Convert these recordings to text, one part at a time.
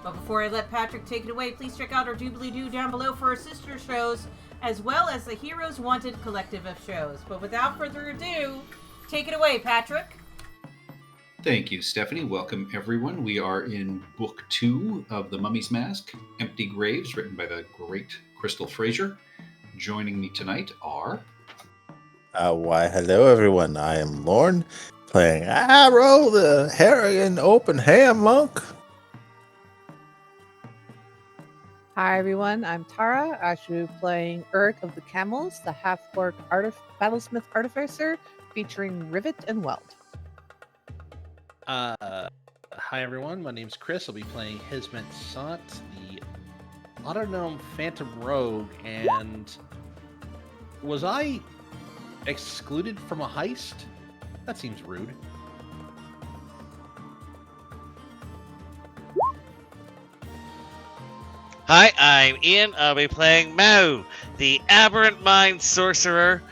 But before I let Patrick take it away, please check out our doobly-doo down below for our sister shows, as well as the Heroes Wanted collective of shows. But without further ado, take it away, Patrick. Thank you, Stephanie. Welcome, everyone. We are in Book 2 of The Mummy's Mask, Empty Graves, written by the great Crystal Fraser. Joining me tonight are... Why, hello, everyone. I am Lorne, playing Arrow, the Harrigan Open Hand Monk. Hi, everyone. I'm Tara, actually playing Urk of the Camels, the half-orc battlesmith artificer, featuring Rivet and Weld. Hi everyone, my name's Chris. I'll be playing Hizmet Sant, the Autognome Phantom Rogue, and was I excluded from a heist? That seems rude. Hi, I'm Ian. I'll be playing Mao, the Aberrant Mind Sorcerer.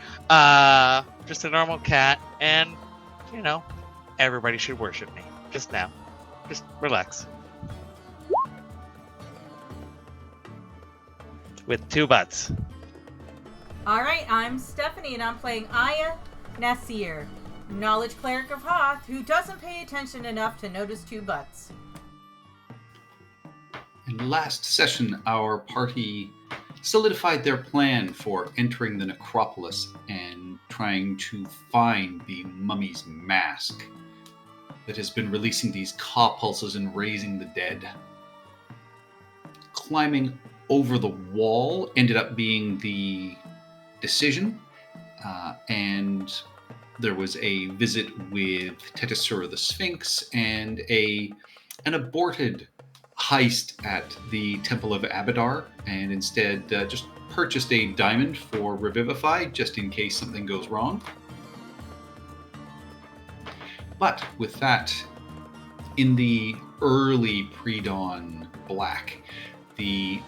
Just a normal cat, and, you know, everybody should worship me. Just now. Just relax. With 2 butts. Alright, I'm Stephanie, and I'm playing Aya Nasir, Knowledge Cleric of Hoth, who doesn't pay attention enough to notice 2 butts. In last session, our party solidified their plan for entering the necropolis and trying to find the mummy's mask that has been releasing these Ka pulses and raising the dead. Climbing over the wall ended up being the decision, and there was a visit with Tetasura the Sphinx and an aborted heist at the Temple of Abadar, and instead just purchased a diamond for Revivify just in case something goes wrong. But with that, in the early pre-dawn black, the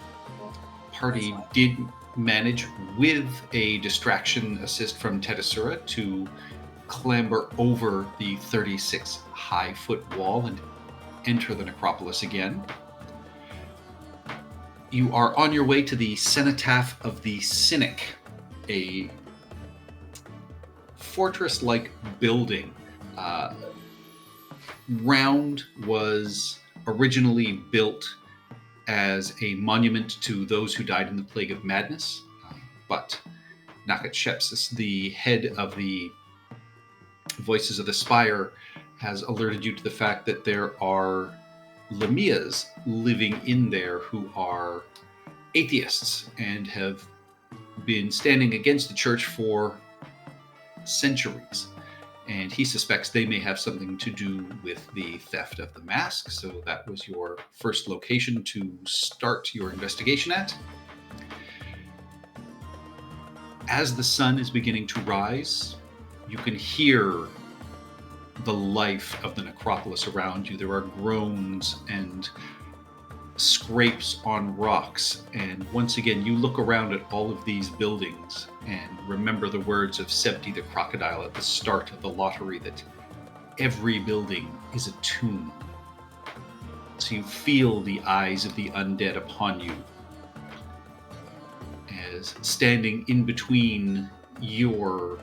party did manage, with a distraction assist from Tetasura, to clamber over the 36 high foot wall and enter the necropolis again. You are on your way to the Cenotaph of the Cynic, a fortress-like building. Round was originally built as a monument to those who died in the Plague of Madness, but Nakatshepsis, the head of the Voices of the Spire, has alerted you to the fact that there are Lamias living in there who are atheists and have been standing against the church for centuries. And he suspects they may have something to do with the theft of the mask, so that was your first location to start your investigation at. As the sun is beginning to rise, you can hear the life of the necropolis around you. There are groans and scrapes on rocks, and once again you look around at all of these buildings and remember the words of Sebti the crocodile at the start of the lottery, that every building is a tomb. So you feel the eyes of the undead upon you, as standing in between your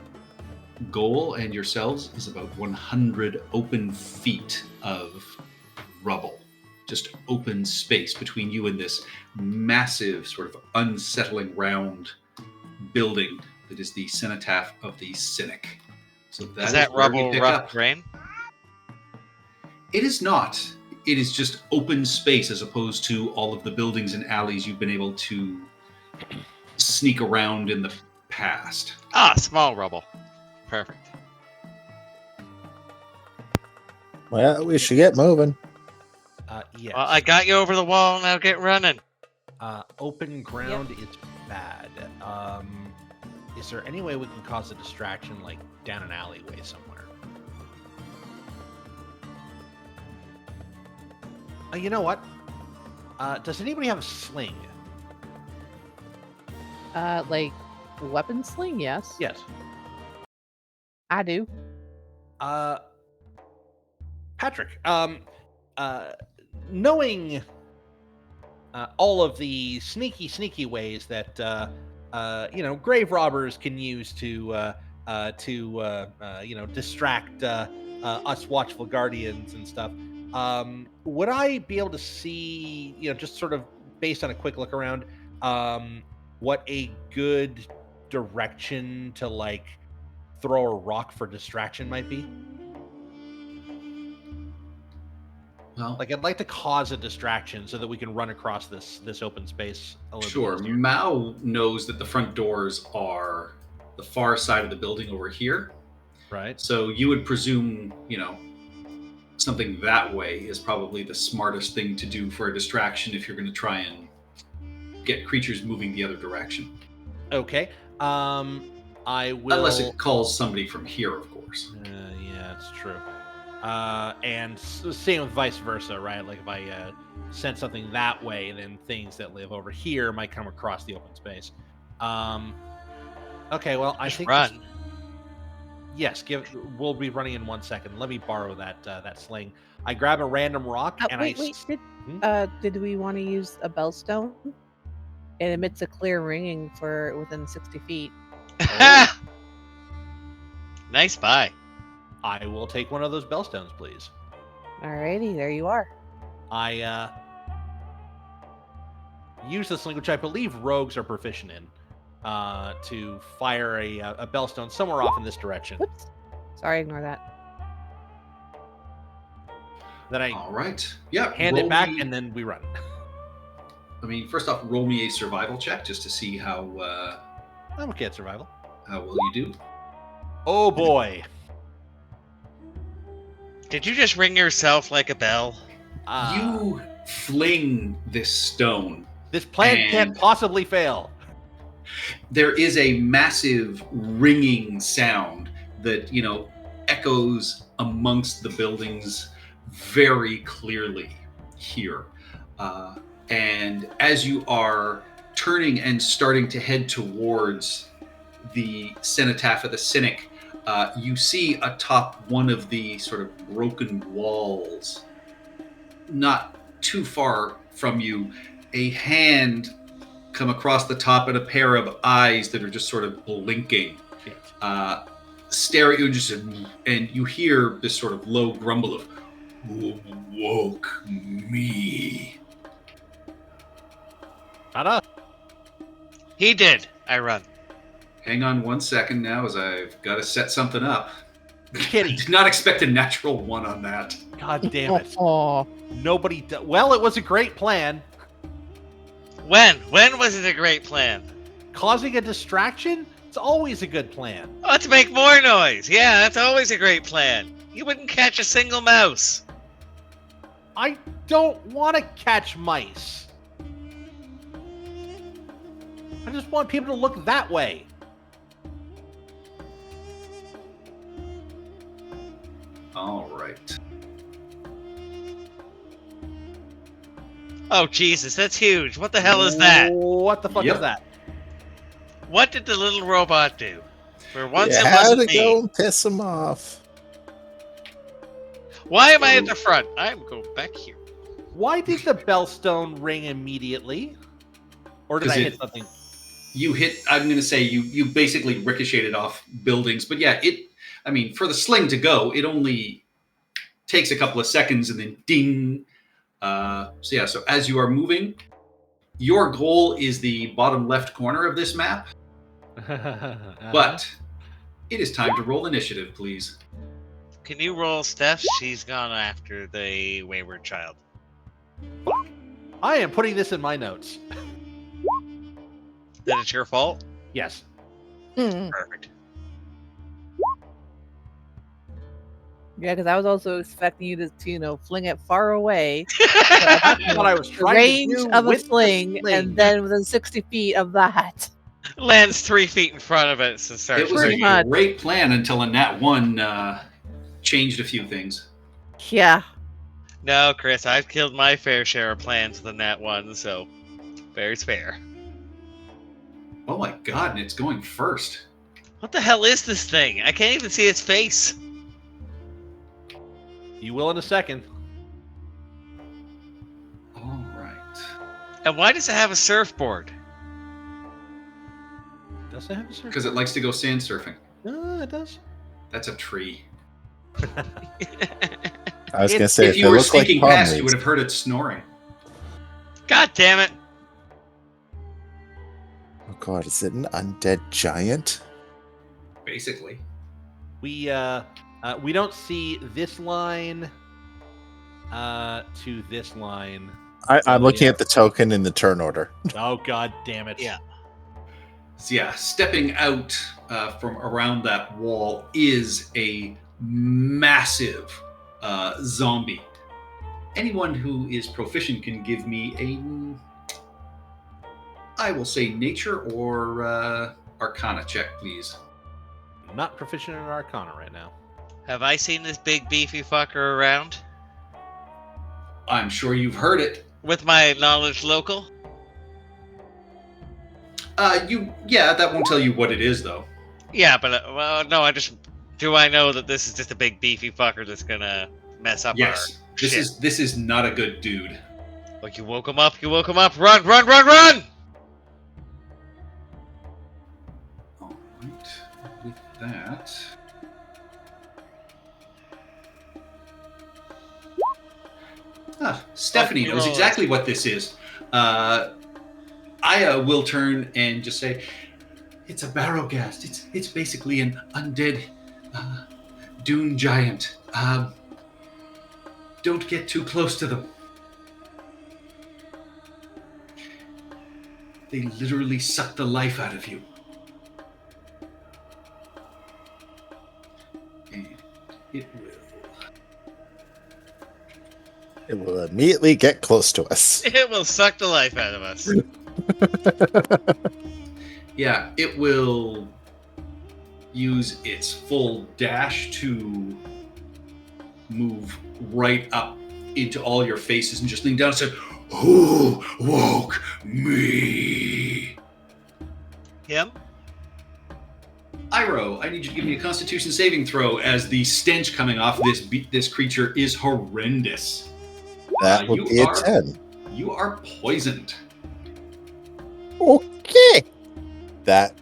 goal and yourselves is about 100 open feet of rubble. Just open space between you and this massive, sort of unsettling round building that is the Cenotaph of the Cynic. So Is that rubble rough terrain? It is not. It is just open space as opposed to all of the buildings and alleys you've been able to sneak around in the past. Small rubble. Perfect. Well, we should get moving. Yes. Well, I got you over the wall, now get running. Open ground is bad. Is there any way we can cause a distraction, like down an alleyway somewhere? You know what? Does anybody have a sling? Like weapon sling? Yes. Yes. I do. Patrick, knowing all of the sneaky ways that grave robbers can use to distract us watchful guardians and stuff. Would I be able to see, just sort of based on a quick look around, what a good direction to like throw a rock for distraction might be? Well, Like, I'd like to cause a distraction so that we can run across this open space a little sure. bit easier. Mao knows that the front doors are the far side of the building over here. Right. So you would presume, something that way is probably the smartest thing to do for a distraction if you're going to try and get creatures moving the other direction. Okay. I will. Unless it calls somebody from here, of course. Yeah, it's true. And same with vice versa, right? Like if I send something that way, then things that live over here might come across the open space. Okay, well, I Just think run. Yes, we'll be running in 1 second. Let me borrow that sling. I grab a random rock and Wait, did we want to use a bellstone? It emits a clear ringing for within 60 feet. Nice buy. I will take one of those bellstones, please. Alrighty, there you are. I use the sling, which I believe rogues are proficient in, to fire a bellstone somewhere off in this direction. Whoops. Sorry, ignore that. Then I All right. Yeah. hand roll it back, me- and then we run. first off, roll me a survival check just to see how I'm okay at survival. well you do. Oh boy. Did you just ring yourself like a bell? You fling this stone. This plan can't and- possibly fail. There is a massive ringing sound that, echoes amongst the buildings very clearly here. And as you are turning and starting to head towards the cenotaph of the cynic, you see atop one of the sort of broken walls, not too far from you, a hand come across the top and a pair of eyes that are just sort of blinking, stare at you, and you hear this sort of low grumble of, "Who woke me?" Ta-da. He did. I run. Hang on 1 second now, as I've got to set something up. I Kitty. did not expect a natural one on that. God damn it. Oh, Nobody. Well, it was a great plan. When? When was it a great plan? Causing a distraction? It's always a good plan. Let's make more noise. Yeah, that's always a great plan. You wouldn't catch a single mouse. I don't want to catch mice. I just want people to look that way. All right. Oh, Jesus, that's huge. What the hell is that? What the fuck Yep. is that? What did the little robot do? For once You it had to wasn't go me. and piss him off. Why am I at the front? I'm going back here. Why did the bellstone ring immediately? Or did I 'Cause hit it- something? You hit, I'm going to say you basically ricocheted off buildings, but yeah, for the sling to go, it only takes a couple of seconds and then ding. So as you are moving, your goal is the bottom left corner of this map, but it is time to roll initiative, please. Can you roll Steph? She's gone after the wayward child. I am putting this in my notes. That it's your fault? Yes. Perfect. yeah, because I was also expecting you to fling it far away, That's what I was the trying range to do of a with the sling, sling. and then within 60 feet of that. Lands 3 feet in front of it and starts It was Pretty a much. great plan until a nat 1 changed a few things. Yeah. No, Chris, I've killed my fair share of plans with a nat 1, so fair's fair. Oh my god, and it's going first. What the hell is this thing? I can't even see its face. You will in a second. All right. And why does it have a surfboard? Does it have a surf? Because it likes to go sand surfing. No, it does. That's a tree. I was gonna say If if you it were looked like sneaking palm past, you leaves. would have heard it snoring. God damn it! Oh god, is it an undead giant? Basically. We don't see this line to this line. I'm Oh, looking yeah. at the token in the turn order. Oh god damn it! Yeah. So yeah, stepping out from around that wall is a massive zombie. Anyone who is proficient can give me I will say nature or arcana check, please. I'm not proficient in Arcana right now. Have I seen this big beefy fucker around? I'm sure you've heard it. With my knowledge local? That won't tell you what it is though. Yeah, but no, do I know that this is just a big beefy fucker that's gonna mess up Yes. our This shit? is not a good dude. Like you woke him up, run, run, run, run! Alright. With that. Stephanie knows exactly what this is. Aya will turn and just say, "It's a Barrowghast. It's basically an undead dune giant. Don't get too close to them. They literally suck the life out of you." And it will. It will immediately get close to us. It will suck the life out of us. Yeah, it will use its full dash to move right up into all your faces and just lean down and say, "Who woke me?" Him? Iroh, I need you to give me a Constitution saving throw as the stench coming off this creature is horrendous. That would you be a are- 10. You are poisoned. Okay. That,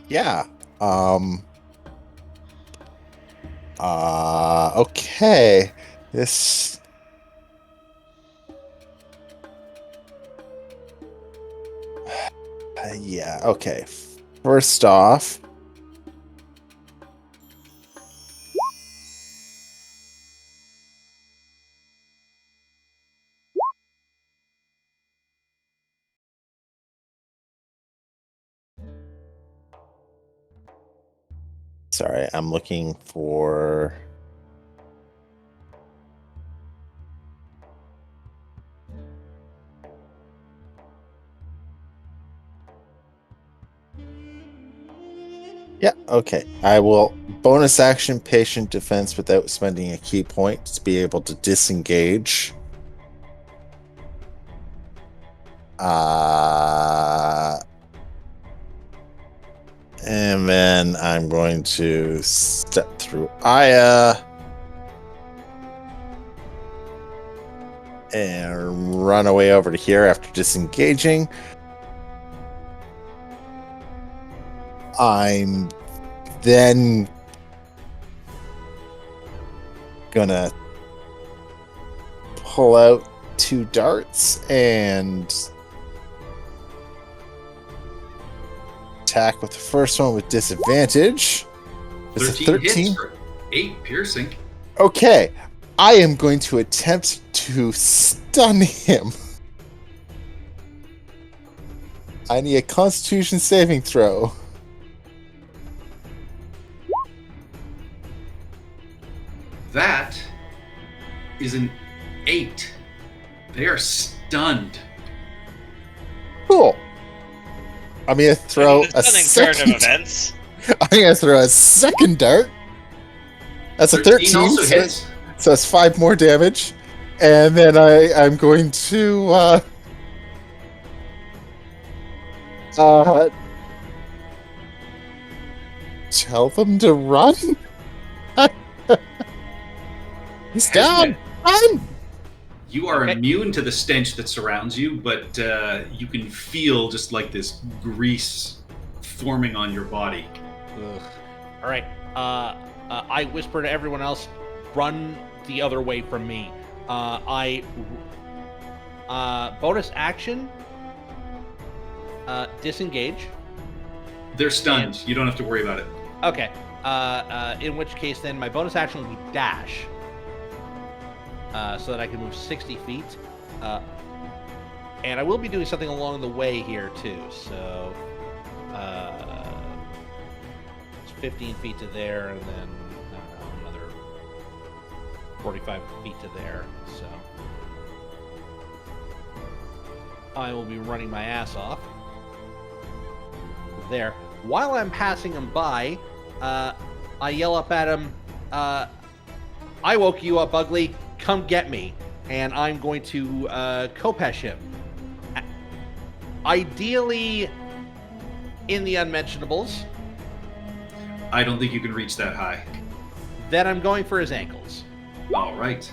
yeah. Okay. This. Yeah, okay. First off. Sorry, I'm looking for. Yeah, okay. I will bonus action patient defense without spending a key point to be able to disengage. And then I'm going to step through Aya and run away over to here after disengaging. I'm then gonna pull out 2 darts and attack with the first one with disadvantage. Is it 13 hits for 8 piercing. Okay, I am going to attempt to stun him. I need a Constitution saving throw. That is an 8. They are stunned. Cool. I'm gonna throw a Stunning turn of second. events. I'm gonna throw a second dart. That's a 13. also So, hits. so it's 5 more damage, and then I'm going to tell them to run. He's down. Run. You are Okay. immune to the stench that surrounds you, but you can feel just like this grease forming on your body. Ugh. All right. I whisper to everyone else, run the other way from me. Bonus action, disengage. They're stunned. You don't have to worry about it. Okay. In which case, then my bonus action will be dash, so that I can move 60 feet. And I will be doing something along the way here too. So it's 15 feet to there, and then I don't know, another 45 feet to there. So I will be running my ass off there. While I'm passing him by, I yell up at him, I woke you up, ugly. Come get me. And I'm going to Kopesh him. Ideally in the unmentionables. I don't think you can reach that high. Then I'm going for his ankles. All right.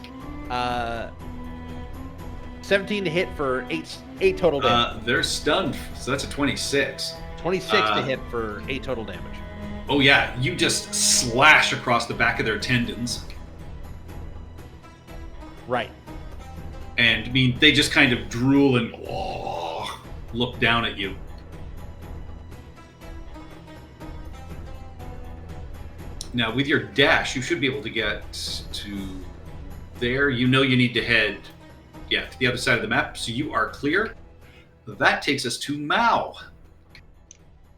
17 to hit for 8 total damage. They're stunned, so that's a 26. 26 to hit for 8 total damage. Oh yeah, you just slash across the back of their tendons. Right. And I mean, they just kind of drool and look down at you. Now, with your dash, you should be able to get to there. You know you need to head, to the other side of the map, so you are clear. That takes us to Mao.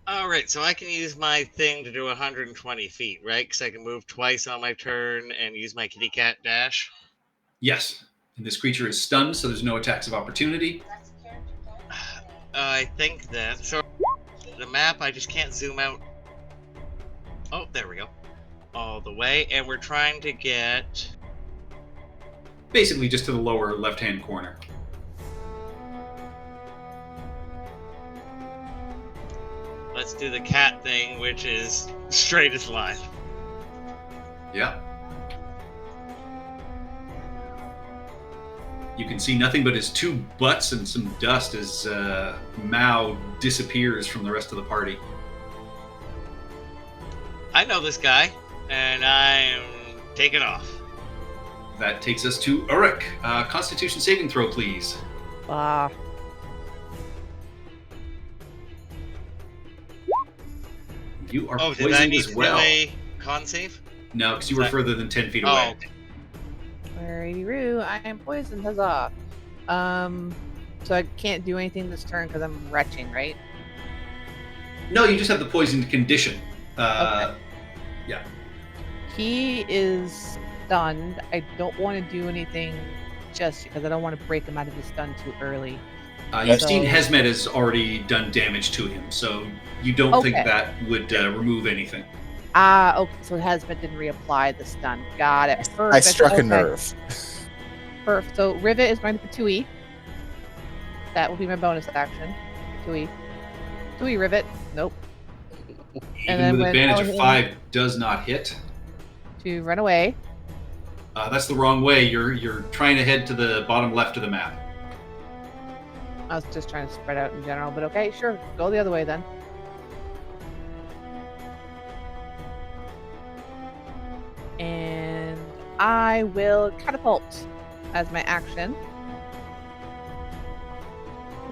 All right, so I can use my thing to do 120 feet, right? Because I can move twice on my turn and use my kitty cat dash. Yes. And this creature is stunned, so there's no attacks of opportunity. I think that. So the map, I just can't zoom out. Oh, there we go. All the way, and we're trying to get. Basically just to the lower left-hand corner. Let's do the cat thing, which is straightest line. Yeah. You can see nothing but his two butts and some dust as Mao disappears from the rest of the party. I know this guy, and I'm taking off. That takes us to Uruk. Constitution saving throw, please. You are Oh, did I poisoned need as to well. do a con save? No, because you were further than 10 feet Oh, away. okay. Roo, I am poisoned, huzzah. So I can't do anything this turn because I'm retching, right? No, you just have the poisoned condition. Okay. Yeah. He is stunned. I don't want to do anything just because I don't want to break him out of his stun too early. You've So- seen Hesmet has already done damage to him, so you don't think Okay. that would remove anything. Okay, so Hesmet didn't reapply the stun. Got it. Perfect. I struck a Okay. nerve. Perfect. So Rivet is going to be 2E. That will be my bonus action. 2E. 2E Rivet. Nope. Even then with when advantage of Paladin- 5 does not hit. To run away. That's the wrong way. You're trying to head to the bottom left of the map. I was just trying to spread out in general, but okay, sure. Go the other way then. And I will catapult as my action.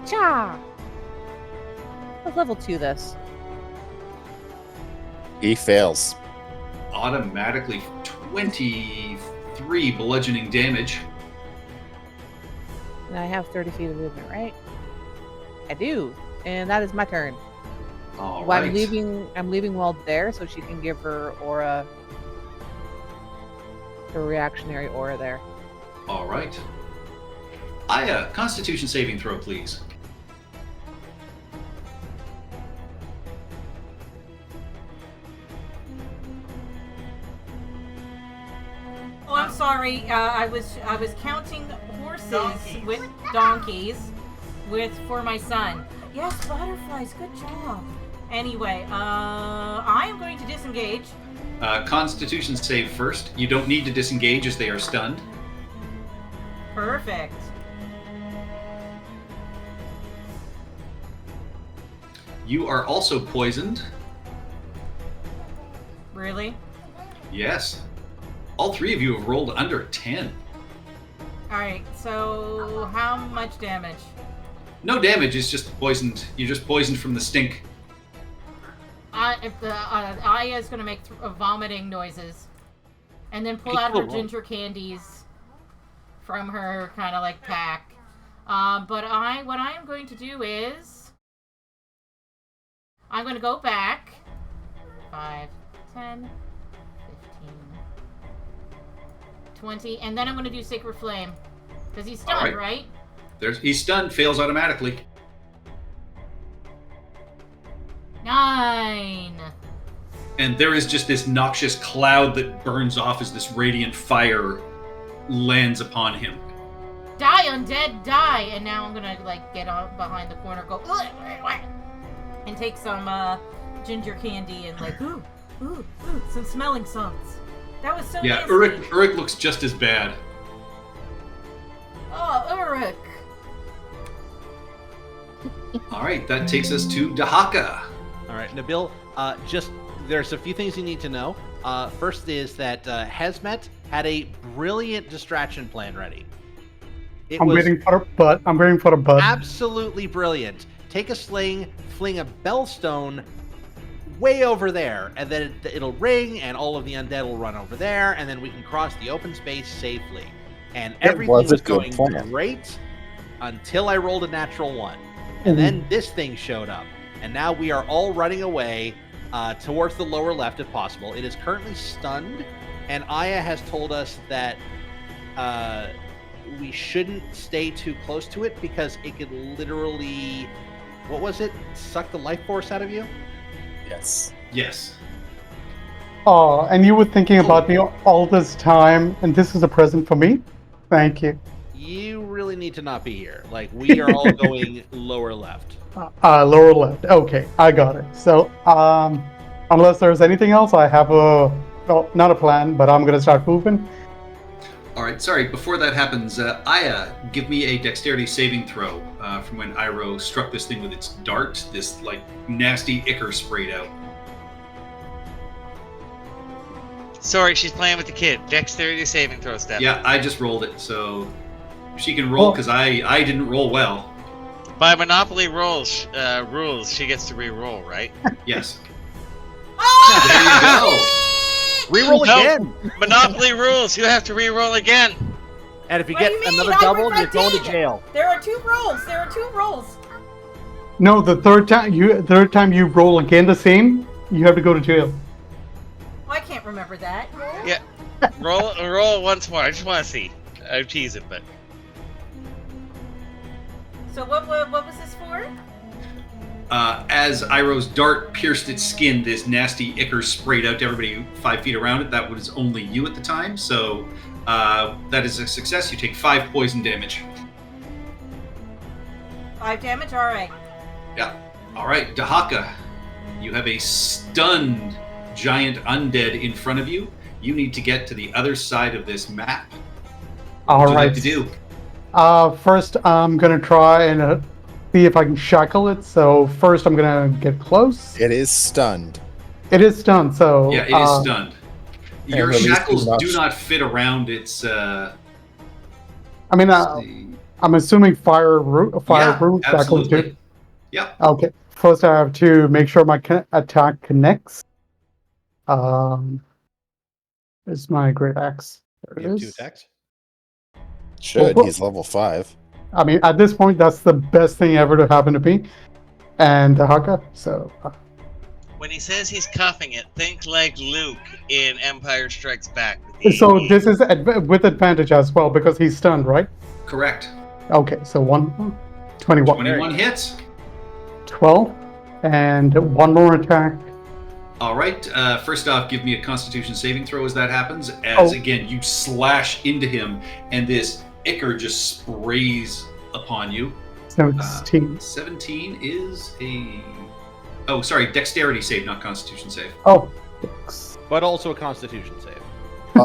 Cha! Let's level 2 this. He fails. Automatically 23 bludgeoning damage. And I have 30 feet of movement, right? I do. And that is my turn. All Well, right. I'm leaving Weld there so she can give her aura, her reactionary aura there. All right. Aya, Constitution saving throw, please. Oh, I'm sorry. I was counting horses with donkeys for my son. Yes, butterflies. Good job. Anyway, I am going to disengage. Constitution save first. You don't need to disengage as they are stunned. Perfect. You are also poisoned. Really? Yes. All three of you have rolled under 10. Alright, so how much damage? No damage, it's just poisoned. You're just poisoned from the stink. Aya is going to make vomiting noises. And then pull out her ginger candies from her kind of like pack. But what I am going to do is I'm going to go back 5, 10, 15, 20, and then I'm going to do Sacred Flame. Because he's stunned, right? He's stunned, fails automatically. 9. And there is just this noxious cloud that burns off as this radiant fire lands upon him. Die, undead, die! And now I'm gonna like get on behind the corner, go and take some ginger candy and like ooh, some smelling salts. That was so nasty. Uruk looks just as bad. Oh, Uruk. All right, that takes us to Dahaka. All right, Nabil, there's a few things you need to know. First is that Hesmet had a brilliant distraction plan ready. I'm waiting for a bud. Absolutely brilliant. Take a sling, fling a bellstone way over there, and then it'll ring, and all of the undead will run over there, and then we can cross the open space safely. And everything was going great until I rolled a natural 1. And then this thing showed up. And now we are all running away towards the lower left if possible. It is currently stunned, and Aya has told us that we shouldn't stay too close to it because it could literally, what was it? Suck the life force out of you? Yes. Yes. Oh, and you were thinking about me all this time, and this is a present for me? Thank you. You really need to not be here. Like, we are all going lower left. Lower left. Okay, I got it. So, unless there's anything else, I have not a plan, but I'm gonna start moving. All right, sorry, before that happens, Aya, give me a dexterity saving throw from when Iroh struck this thing with its dart, this, like, nasty ichor sprayed out. Sorry, she's playing with the kid. Dexterity saving throw, Steph. Yeah, I just rolled it, so she can roll, because I didn't roll well. By Monopoly rules, she gets to re-roll, right? Yes. Oh! There you go! Reroll again! Monopoly rules, you have to re-roll again. And if you What get do you mean? another I double, already you're going to did. jail. There are 2 rolls. No, the third time you roll again the same, you have to go to jail. Well, I can't remember that. Yeah. roll once more. I just want to see. I'm teasing, but So what was this for? As Iroh's dart pierced its skin, this nasty ichor sprayed out to everybody 5 feet around it. That was only you at the time, so that is a success. You take 5 poison damage. 5 damage? Alright. Yeah. All right, Dahaka, you have a stunned giant undead in front of you. You need to get to the other side of this map. What would you like to do? First, I'm gonna try and see if I can shackle it. So first, I'm gonna get close. It is stunned. It is stunned, so Yeah, it is stunned. Your release shackles too much. do not fit around its. I mean, I'm assuming fire root shackles absolutely. do. Yeah. Okay. First, I have to make sure my attack connects. Is my great axe? There You it have 2 is. attacks? Should. Well, He's level 5. I mean, at this point, that's the best thing ever to happen to me. And Dahaka, so when he says he's cuffing it, think like Luke in Empire Strikes Back. so this is with advantage as well because he's stunned, right? Correct. Okay, so 21. 21 hits. 12, and one more attack. All right. First off, give me a Constitution saving throw as that happens. As again, you slash into him, and this ichor just sprays upon you. 17. 17 is a. Oh, sorry. Dexterity save, not Constitution save. Oh, thanks. But also a Constitution save.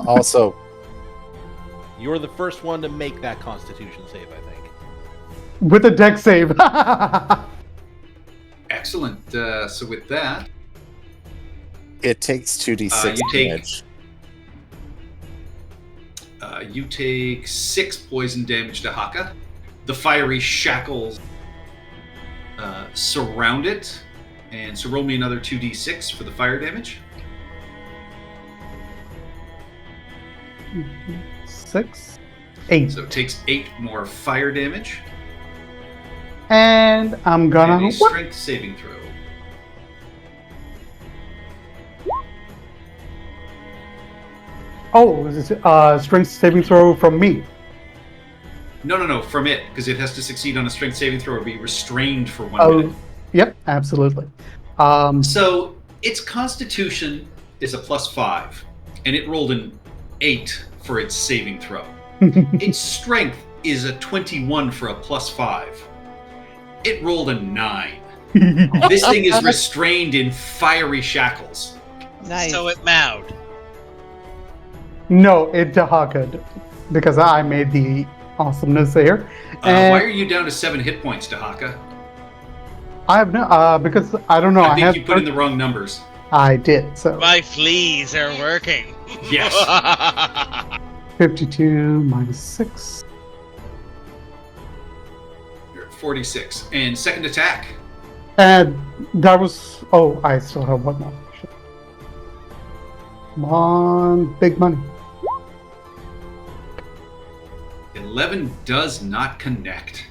Also, You're the first one to make that Constitution save, I think. With a deck save. Excellent. So with that, It takes 2d6 you take- damage. you take 6 poison damage to Haka. The fiery shackles surround it. And so roll me another 2d6 for the fire damage. 6, 8. So it takes 8 more fire damage. And I'm gonna. And a strength saving throw. Oh, this is strength saving throw from me. No, from it, because it has to succeed on a strength saving throw or be restrained for 1 Oh, minute. yep, absolutely. So its constitution is a +5, and it rolled an 8 for its saving throw. Its strength is a 21 for a +5. It rolled a 9. This thing is restrained in fiery shackles. Nice. So it mowed. No, it Dahaka'd because I made the awesomeness there. Why are you down to 7 hit points, Dahaka? I have no because I don't know. I think have you put in the wrong numbers. I did so. My fleas are working. Yes. 52 minus 6. You're at 46. And second attack. And that was. Oh, I still have one more. Shit. Come on, big money. 11 does not connect.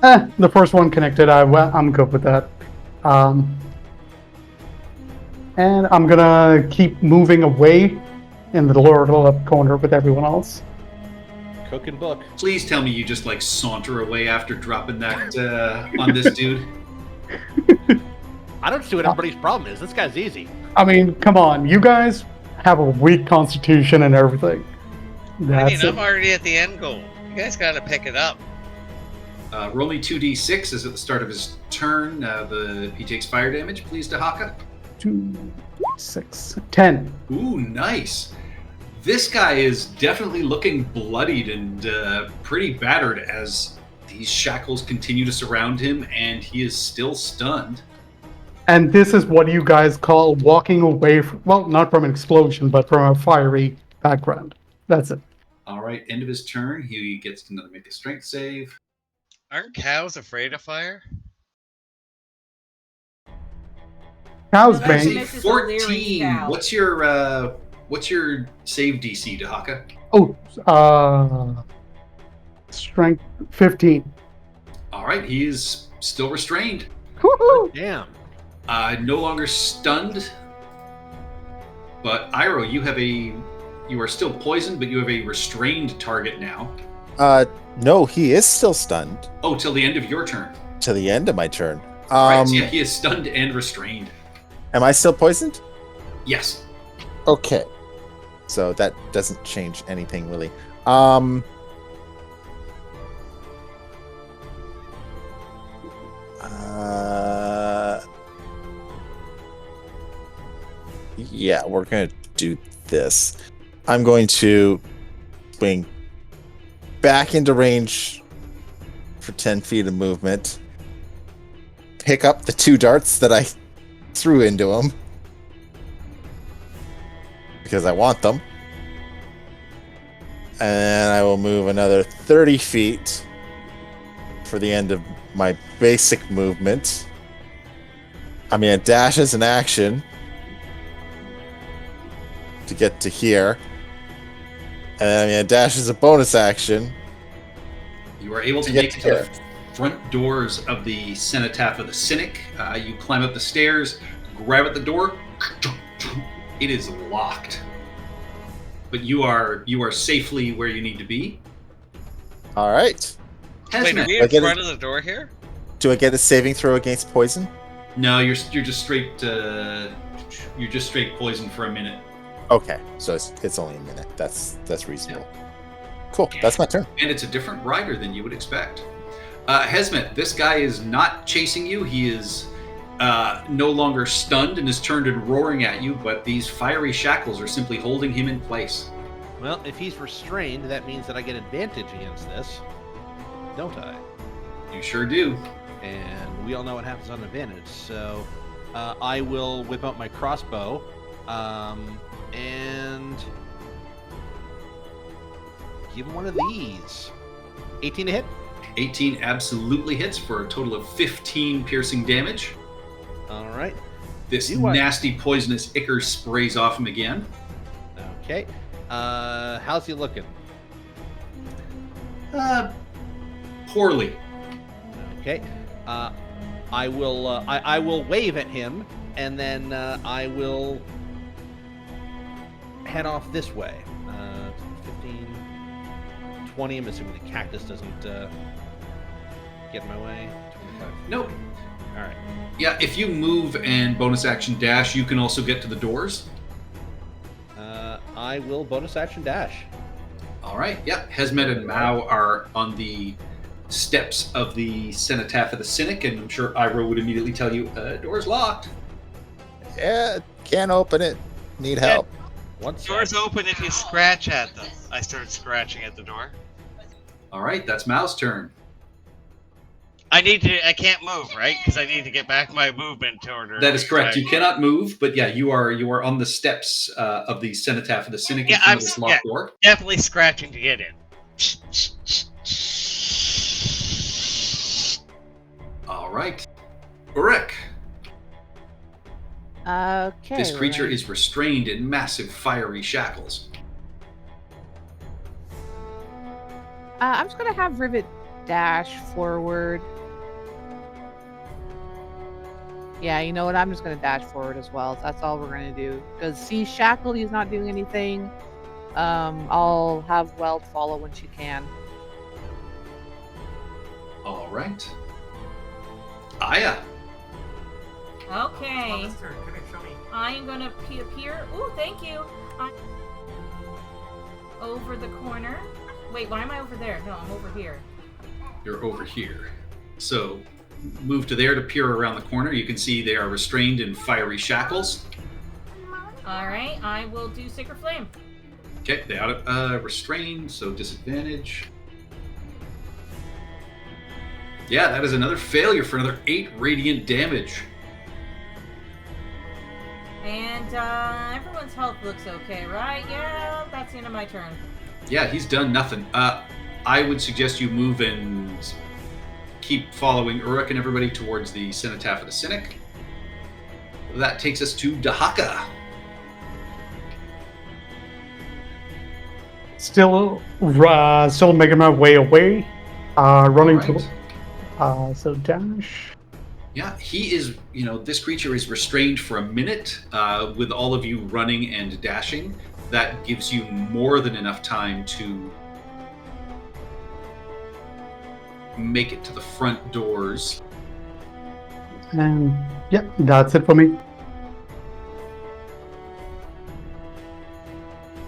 The first one connected. I'm good with that. And I'm gonna keep moving away in the lower left corner with everyone else. Cook and book. Please tell me you just like saunter away after dropping that on this dude. I don't see what everybody's problem is. This guy's easy. I mean, come on, you guys have a weak constitution and everything. I That's mean, I'm it. already at the end goal. You guys gotta pick it up. Roll me 2d6 is at the start of his turn. He takes fire damage, please, Dahaka. 2, 6, 10. Ooh, nice. This guy is definitely looking bloodied and pretty battered as these shackles continue to surround him, and he is still stunned. And this is what you guys call walking away from, well, not from an explosion, but from a fiery background. That's it. All right, end of his turn. He gets to make a strength save. Aren't cows afraid of fire? Cow's No, that's bane. Mrs. O'Leary's 14. cow. What's your save DC, Dahaka? Oh, strength 15. All right, he is still restrained. Woohoo! Damn. No longer stunned. But Iroh, you are still poisoned, but you have a restrained target now. No, he is still stunned Oh, till the end of your turn. to the end of my turn. Right, so yeah, he is stunned and restrained. Am I still poisoned? Yes. Okay. So that doesn't change anything really. Yeah, we're gonna do this. I'm going to swing back into range for 10 feet of movement. Pick up the 2 darts that I threw into him. Because I want them. And I will move another 30 feet for the end of my basic movement. I mean, a dash is an action to get to here. And I mean, a dash is a bonus action. You are able to get make it to the front doors of the cenotaph of the Cynic. You climb up the stairs, grab at the door. It is locked. But you are safely where you need to be. All right. Wait, are Hesmet. we I in get front of the door here? Do I get a saving throw against poison? No, you're just straight. You're just straight poison for a minute. Okay, so it's only a minute. That's reasonable. Cool. That's my turn. And it's a different rider than you would expect. Hesmet, this guy is not chasing you. He is no longer stunned and is turned and roaring at you, but these fiery shackles are simply holding him in place. Well, if he's restrained, that means that I get advantage against this, don't I? You sure do. And we all know what happens on advantage. So I will whip out my crossbow and give him one of these. 18 to hit. 18 absolutely hits for a total of 15 piercing damage. All right. This You are- nasty poisonous ichor sprays off him again. Okay. How's he looking? Poorly. Okay. I will wave at him, and then I will head off this way. 15, 20. I'm assuming the cactus doesn't get in my way. 25. Nope. All right. Yeah, if you move and bonus action dash, you can also get to the doors. I will bonus action dash. All right. Yep. Hesmet and Mao are on the steps of the Cenotaph of the Cynic, and I'm sure Iro would immediately tell you, door's locked. Yeah, can't open it. Need help. Once Doors open if you scratch at them. I started scratching at the door. All right, that's Mao's turn. I can't move, right? Because I need to get back my movement in order. That is correct. to- You cannot move, but yeah, you are on the steps of the Cenotaph of the Cynic Yeah, in front I'm- of this locked door. Definitely scratching to get in. All right. Urek. Okay. This creature right. is restrained in massive fiery shackles. I'm just gonna have Rivet dash forward. Yeah, you know what? I'm just gonna dash forward as well. That's all we're gonna do. Because see, shackled, he's not doing anything. I'll have Weld follow when she can. All right. Aya. Okay. I'm gonna appear. Ooh, thank you. Over the corner. Wait, why am I over there? No, I'm over here. You're over here. So move to there to peer around the corner. You can see they are restrained in fiery shackles. All right, I will do Sacred Flame. Okay, they are restrained, so disadvantage. Yeah, that is another failure for another 8 radiant damage. And everyone's health looks okay, right? Yeah, that's the end of my turn. Yeah, he's done nothing. I would suggest you move and keep following Uruk and everybody towards the Cenotaph of the Cynic. That takes us to Dahaka. Still making my way away. Running All right. to. So dash. Yeah, he is, this creature is restrained for a minute with all of you running and dashing. That gives you more than enough time to make it to the front doors. And yeah, that's it for me.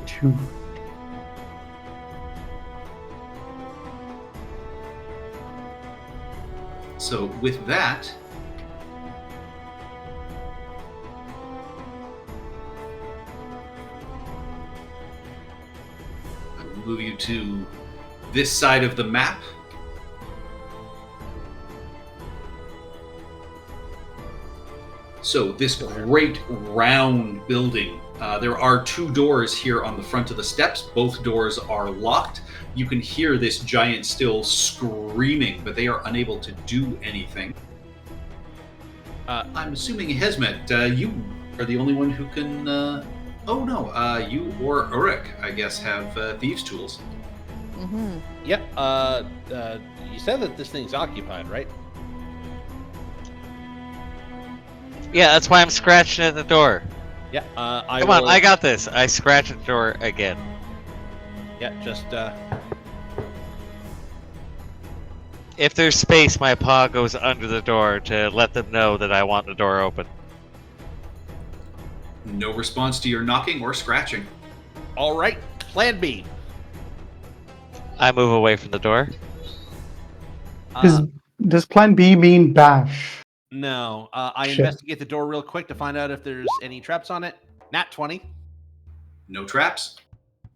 2. So with that, I will move you to this side of the map. So this great round building, there are 2 doors here on the front of the steps. Both doors are locked. You can hear this giant still screaming, but they are unable to do anything. I'm assuming Hesmet, you are the only one who can. Oh no, you or Uruk, I guess, have thieves' tools. Mm-hmm. Yep. You said that this thing's occupied, right? Yeah, that's why I'm scratching at the door. Yeah. Come on, I got this. I scratch at the door again. Yeah, just If there's space, my paw goes under the door to let them know that I want the door open. No response to your knocking or scratching. all right. Plan B. I move away from the door. Does plan B mean bash? No. I Shit. investigate the door real quick to find out if there's any traps on it. Nat 20. No traps.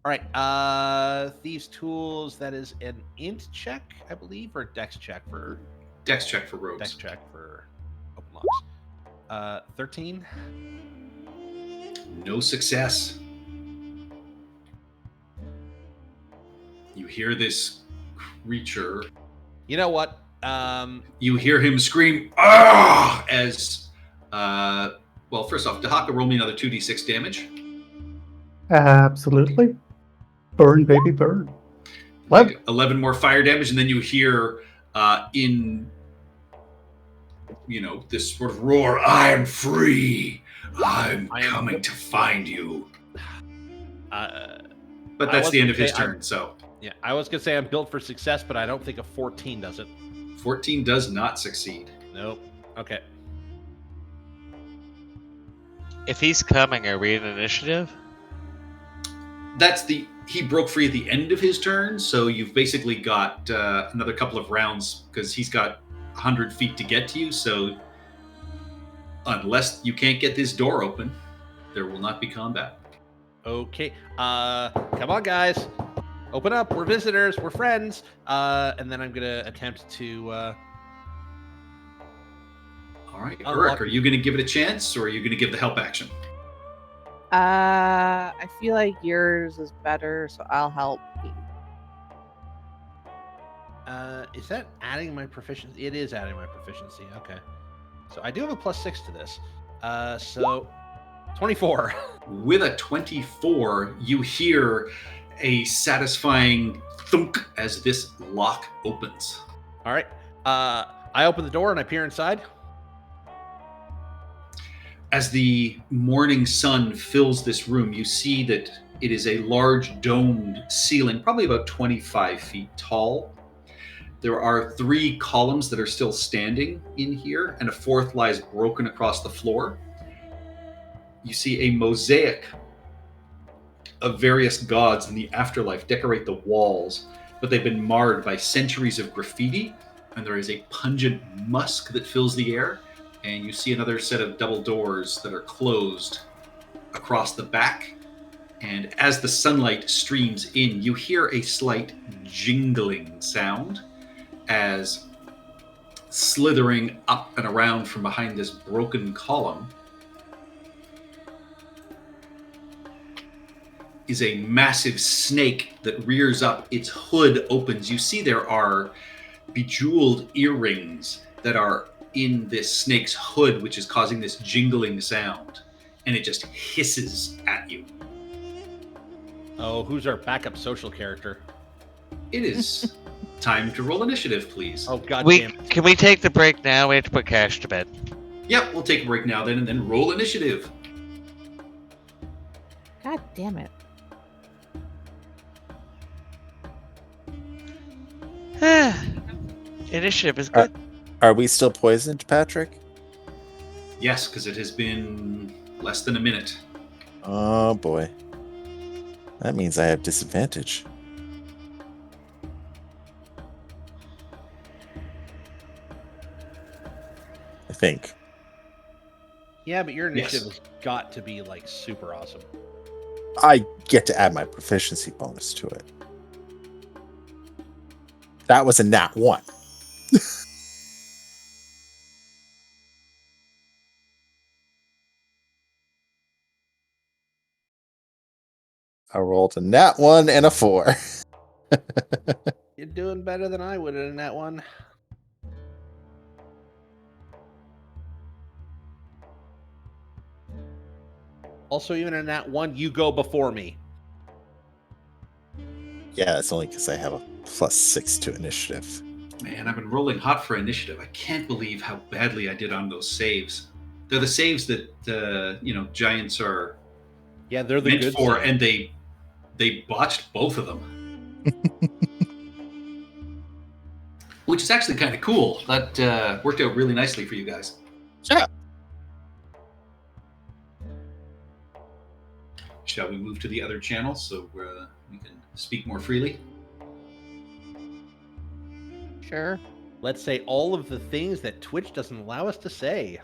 All right. Thieves' Tools. That is an int check, I believe, or dex check for Dex check for rogues. dex check for open locks. 13. No success. You hear this creature. You know what? You hear him scream, "Ah!" As, well, first off, Dahaka, roll me another 2d6 damage. Absolutely. Burn, baby, burn. 11 more fire damage, and then you hear this sort of roar, "I am free. I'm coming to find you." But that's the end of his turn, so. Yeah, I was going to say I'm built for success, but I don't think a 14 does it. 14 does not succeed. Nope. Okay. If he's coming, are we in initiative? He broke free at the end of his turn, so you've basically got another couple of rounds because he's got 100 feet to get to you, so unless you can't get this door open, there will not be combat. Okay. Come on, guys. Open up. We're visitors. We're friends. And then I'm going to attempt to... All right, Uruk, are you going to give it a chance, or are you going to give the help action? I feel like yours is better, so I'll help. Is that adding my proficiency? It is adding my proficiency. Okay. So I do have a +6 to this. So 24. With a 24, you hear a satisfying thunk as this lock opens. All right. I open the door and I peer inside. As the morning sun fills this room, you see that it is a large domed ceiling, probably about 25 feet tall. There are 3 columns that are still standing in here, and a 4th lies broken across the floor. You see a mosaic of various gods in the afterlife decorate the walls, but they've been marred by centuries of graffiti, and there is a pungent musk that fills the air. And you see another set of double doors that are closed across the back. And as the sunlight streams in, you hear a slight jingling sound as slithering up and around from behind this broken column is a massive snake that rears up. Its hood opens. You see there are bejeweled earrings that are in this snake's hood, which is causing this jingling sound, and it just hisses at you. Oh, who's our backup social character? It is time to roll initiative, please. Oh, God damn it. Can we take the break now? We have to put Cash to bed. Yep, we'll take a break now then, and then roll initiative. God damn it. Initiative is good. Are we still poisoned, Patrick? Yes, because it has been less than a minute. Oh boy. That means I have disadvantage. I think. Yeah, but your initiative Yes. has got to be like super awesome. I get to add my proficiency bonus to it. That was a nat 1. I rolled a nat 1 and a 4. You're doing better than I would in that one. Also, even in that one, you go before me. Yeah, it's only because I have a +6 to initiative. Man, I've been rolling hot for initiative. I can't believe how badly I did on those saves. They're the saves that giants are Yeah, they're the meant good for, side. and they botched both of them. Which is actually kind of cool. That worked out really nicely for you guys. Yeah. Shall we move to the other channel so we can speak more freely? Sure. Let's say all of the things that Twitch doesn't allow us to say.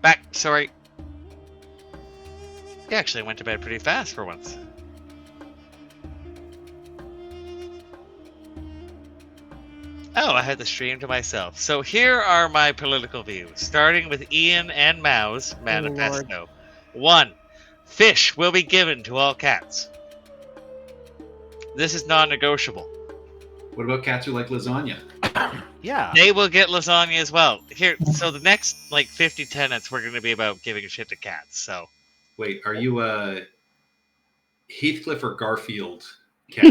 Back. Sorry. He actually went to bed pretty fast for once. Oh, I had the stream to myself. So here are my political views, starting with Ian and Mao's manifesto. 1. Fish will be given to all cats. This is non-negotiable. What about cats who like lasagna? Yeah. They will get lasagna as well. Here, so the next 50 tenets we're going to be about giving a shit to cats. So Wait, are you a Heathcliff or Garfield cat?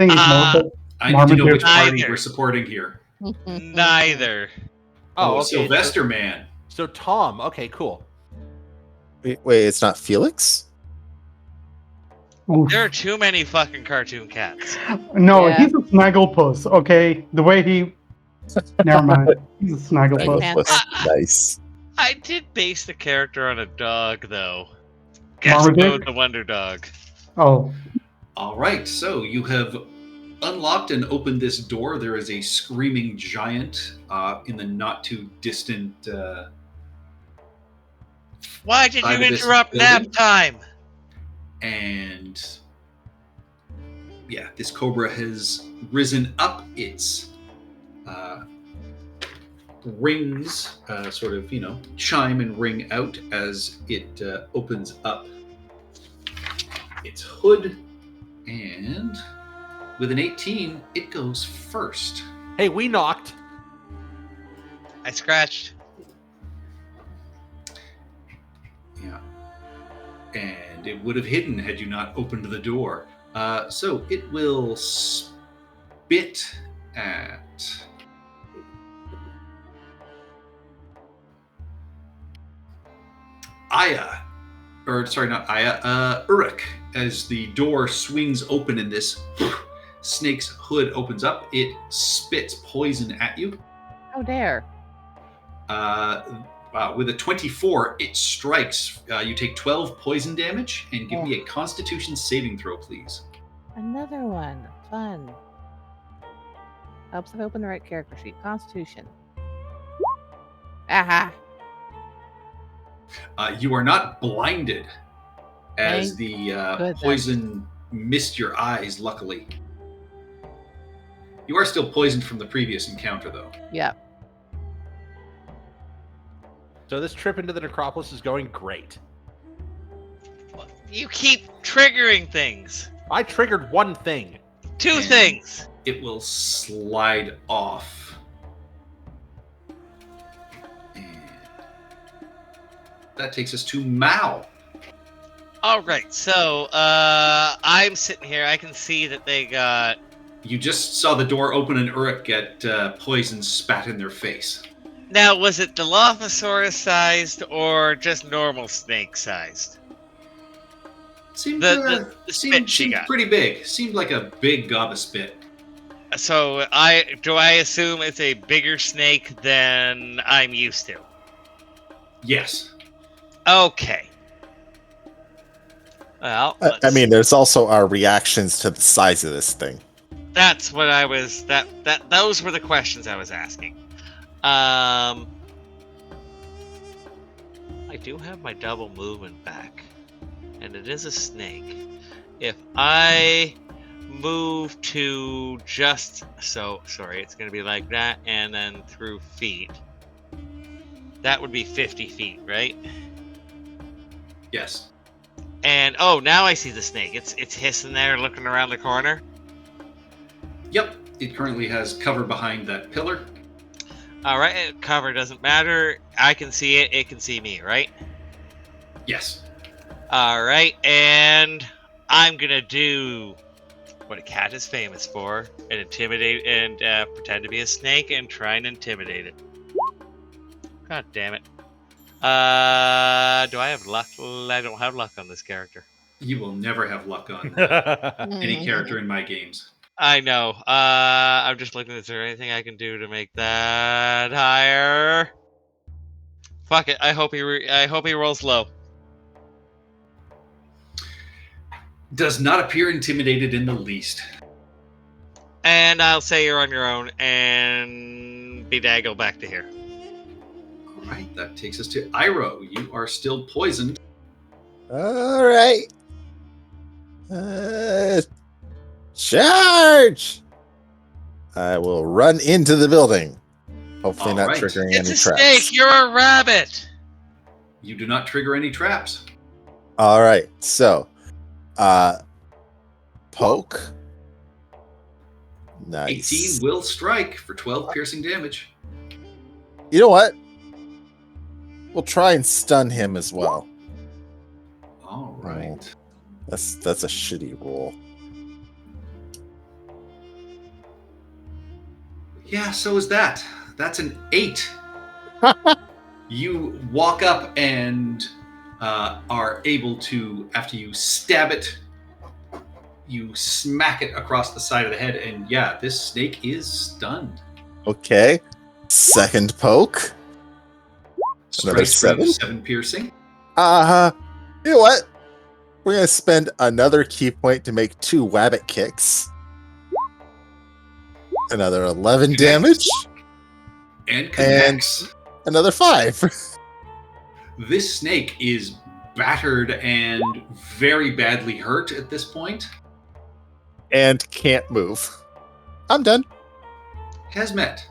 I think it's more. I need to know which Neither. party we're supporting here. neither. Oh, okay. Sylvester Man. So Tom. Okay, cool. Wait, it's not Felix? Oof. There are too many fucking cartoon cats. No, Yeah. he's a snagglepuss. Okay, the way he. Never mind. He's a snagglepuss. Panther. Nice. I did base the character on a dog, though. Guess Marmaduke? the Wonder Dog. Oh, All right, so you have unlocked and opened this door. There is a screaming giant in the not too distant. Why did Side you of this interrupt nap building? time? And yeah, this cobra has risen up. Its rings sort of, chime and ring out as it opens up its hood. And with an 18, it goes first. Hey, we knocked. I scratched. Yeah. And it would have hidden had you not opened the door. So it will spit at. Aya. Or, sorry, not Aya. Uruk. As the door swings open and this snake's hood opens up, it spits poison at you. How dare. With a 24, it strikes. You take 12 poison damage, and give me a Constitution saving throw, please. Another one. Fun. Helps if I open the right character sheet. Constitution. Aha. You are not blinded as Thank the goodness. poison missed your eyes, luckily. You are still poisoned from the previous encounter, though. Yeah. So this trip into the necropolis is going great. You keep triggering things. I triggered one thing. Two things. It will slide off. And that takes us to Mao. All right, so I'm sitting here. I can see that they got. You just saw the door open and Uruk get poison spat in their face. Now, was it Dilophosaurus sized or just normal snake sized? Seemed, The spit she seemed got. pretty big. Seemed like a big gob of spit. So I assume it's a bigger snake than I'm used to. Yes. Okay. Well, I mean, there's also our reactions to the size of this thing. that's what I was. Those were the questions I was asking. I do have my double movement back, and it is a snake. If I move to just sorry, it's gonna be like that, and then through feet. That would be 50 feet, right? Yes. And oh, now I see the snake. It's hissing there, looking around the corner. Yep. It currently has cover behind that pillar. All right, cover doesn't matter. I can see it. It can see me, right? Yes. All right, and I'm gonna do what a cat is famous for: and intimidate and pretend to be a snake and try and intimidate it. God damn it! Do I have luck? I don't have luck on this character. You will never have luck on any character in my games. I know. I'm just looking. Is there anything I can do to make that higher? Fuck it. I hope he rolls low. Does not appear intimidated in the least. And I'll say you're on your own. And bedaggle back to here. All right, that takes us to Iroh. You are still poisoned. All right. Charge! I will run into the building. Hopefully All not right. triggering It's any a traps. snake. You're a rabbit. You do not trigger any traps. All right. So, poke. Nice. 18 will strike for 12 piercing damage. You know what? We'll try and stun him as well. All right. That's a shitty roll. Yeah, so is that. That's an 8. You walk up and are able to, after you stab it, you smack it across the side of the head, and yeah, this snake is stunned. Okay. Second poke. Another Strikes for 7? 7 piercing. You know what? We're gonna spend another key point to make 2 wabbit kicks. Another 11 damage. And connects. Another 5. This snake is battered and very badly hurt at this point. And can't move. I'm done. Hazmet.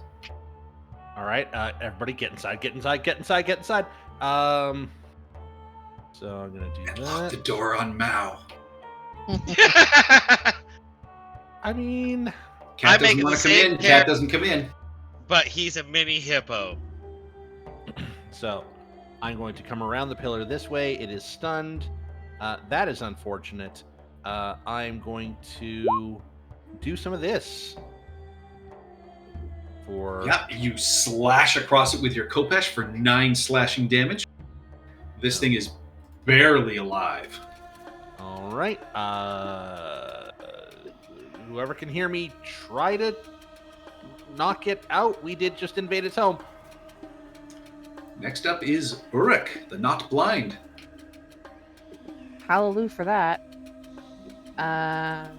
All right, everybody, get inside. Get inside. Get inside. Get inside. So I'm gonna do And lock the that. door on Mao. I mean, Cat I make doesn't it want the to come same in. pair- Cat doesn't come in. But he's a mini hippo. so I'm going to come around the pillar this way. It is stunned. That is unfortunate. I'm going to do some of this. For Yeah, you slash across it with your Kopesh for 9 slashing damage. This thing is barely alive. All right. Whoever can hear me, try to knock it out. We did just invade its home. Next up is Uruk, the not blind. Hallelujah for that. I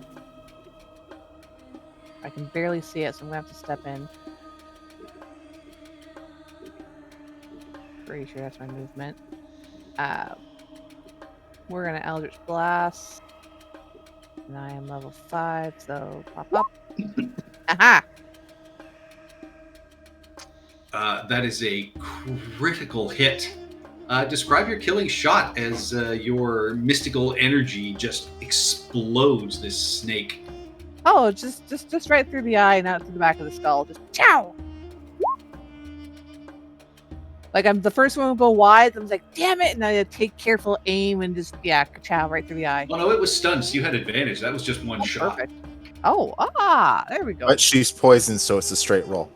can barely see it, so I'm gonna have to step in. Pretty sure that's my movement. We're gonna Eldritch Blast. And I am level 5, so pop up. Aha! That is a critical hit. Describe your killing shot as your mystical energy just explodes this snake. Oh, just right through the eye and out through the back of the skull. Just chow! Like, I'm the first one to go wide. I was like, damn it! And I take careful aim and just, chow right through the eye. Oh no, it was stunned, so you had advantage. That was just one shot. Perfect. There we go. But she's poisoned, so it's a straight roll.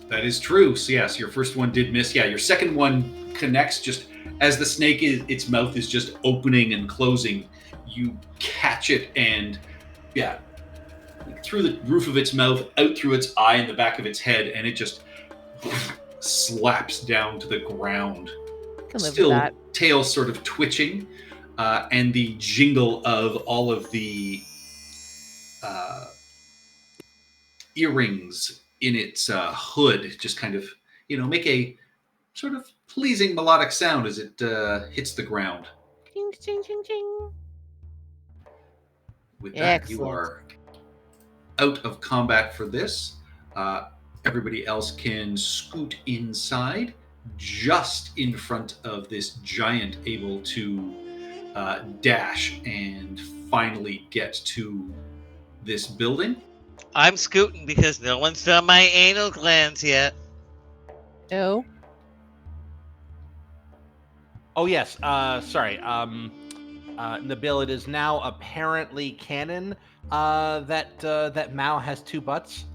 That is true. So yes, your first one did miss. Yeah, your second one connects just as the snake its mouth is just opening and closing. You catch it and through the roof of its mouth, out through its eye and the back of its head, and it just slaps down to the ground. Can live Still with that. tail sort of twitching, and the jingle of all of the earrings in its hood just kind of, make a sort of pleasing melodic sound as it hits the ground. Ching, ching, ching, ching. With that, you Excellent. are out of combat for this. Everybody else can scoot inside, just in front of this giant, able to dash and finally get to this building. I'm scooting because no one's done my anal glands yet. No. Oh yes. Sorry. Nabil, it is now apparently canon that Mao has 2 butts,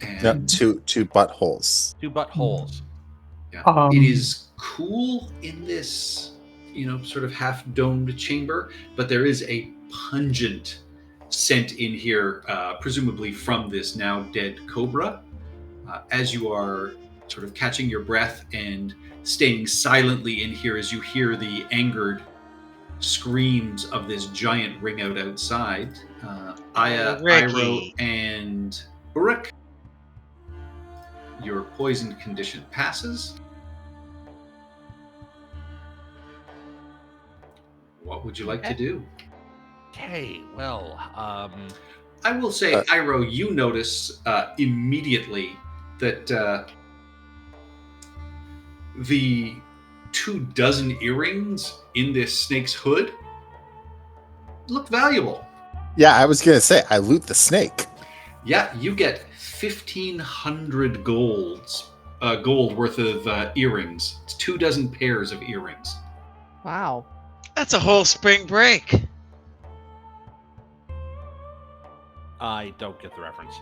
And No, two buttholes. 2 buttholes. yeah, it is cool in this, sort of half-domed chamber, but there is a pungent scent in here, presumably from this now dead cobra. As you are sort of catching your breath and staying silently in here as you hear the angered screams of this giant ring out outside, Aya, Ricky. Iroh, and Uruk, your poison condition passes. What would you like to do? Okay, well, I will say, Iroh, you notice immediately that the 24 earrings in this snake's hood look valuable. Yeah, I was gonna say I loot the snake. Yeah, you get 1,500 gold worth of earrings. It's 24 pairs of earrings. Wow. That's a whole spring break. I don't get the reference.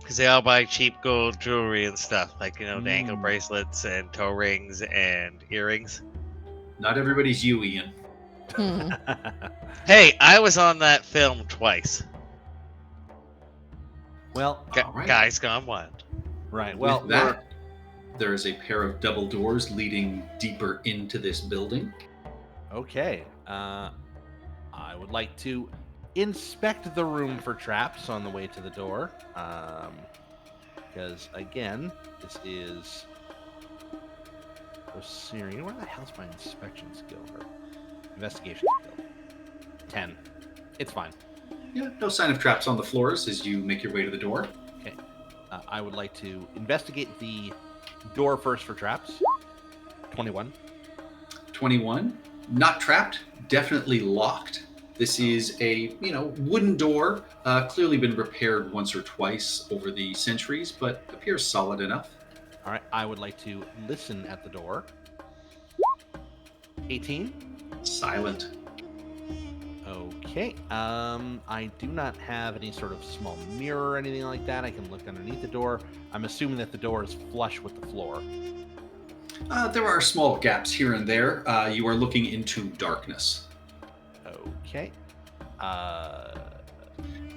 Because they all buy cheap gold jewelry and stuff, like, you know, the ankle Mm. bracelets and toe rings and earrings. Not everybody's you, Ian. Hmm. Hey, I was on that film twice. Well, All right. Guys Gone Wild. right. Well, With that, there is a pair of double doors leading deeper into this building. okay. I would like to inspect the room for traps on the way to the door. Because again, this is Osirian. Where the hell's my inspection skill or investigation skill? 10. It's fine. Yeah, no sign of traps on the floors as you make your way to the door. Okay. I would like to investigate the door first for traps. 21. 21, not trapped, definitely locked. This is a, wooden door, clearly been repaired once or twice over the centuries, but appears solid enough. All right. I would like to listen at the door. 18. Silent. Okay. I do not have any sort of small mirror or anything like that. I can look underneath the door. I'm assuming that the door is flush with the floor. There are small gaps here and there. You are looking into darkness. Okay.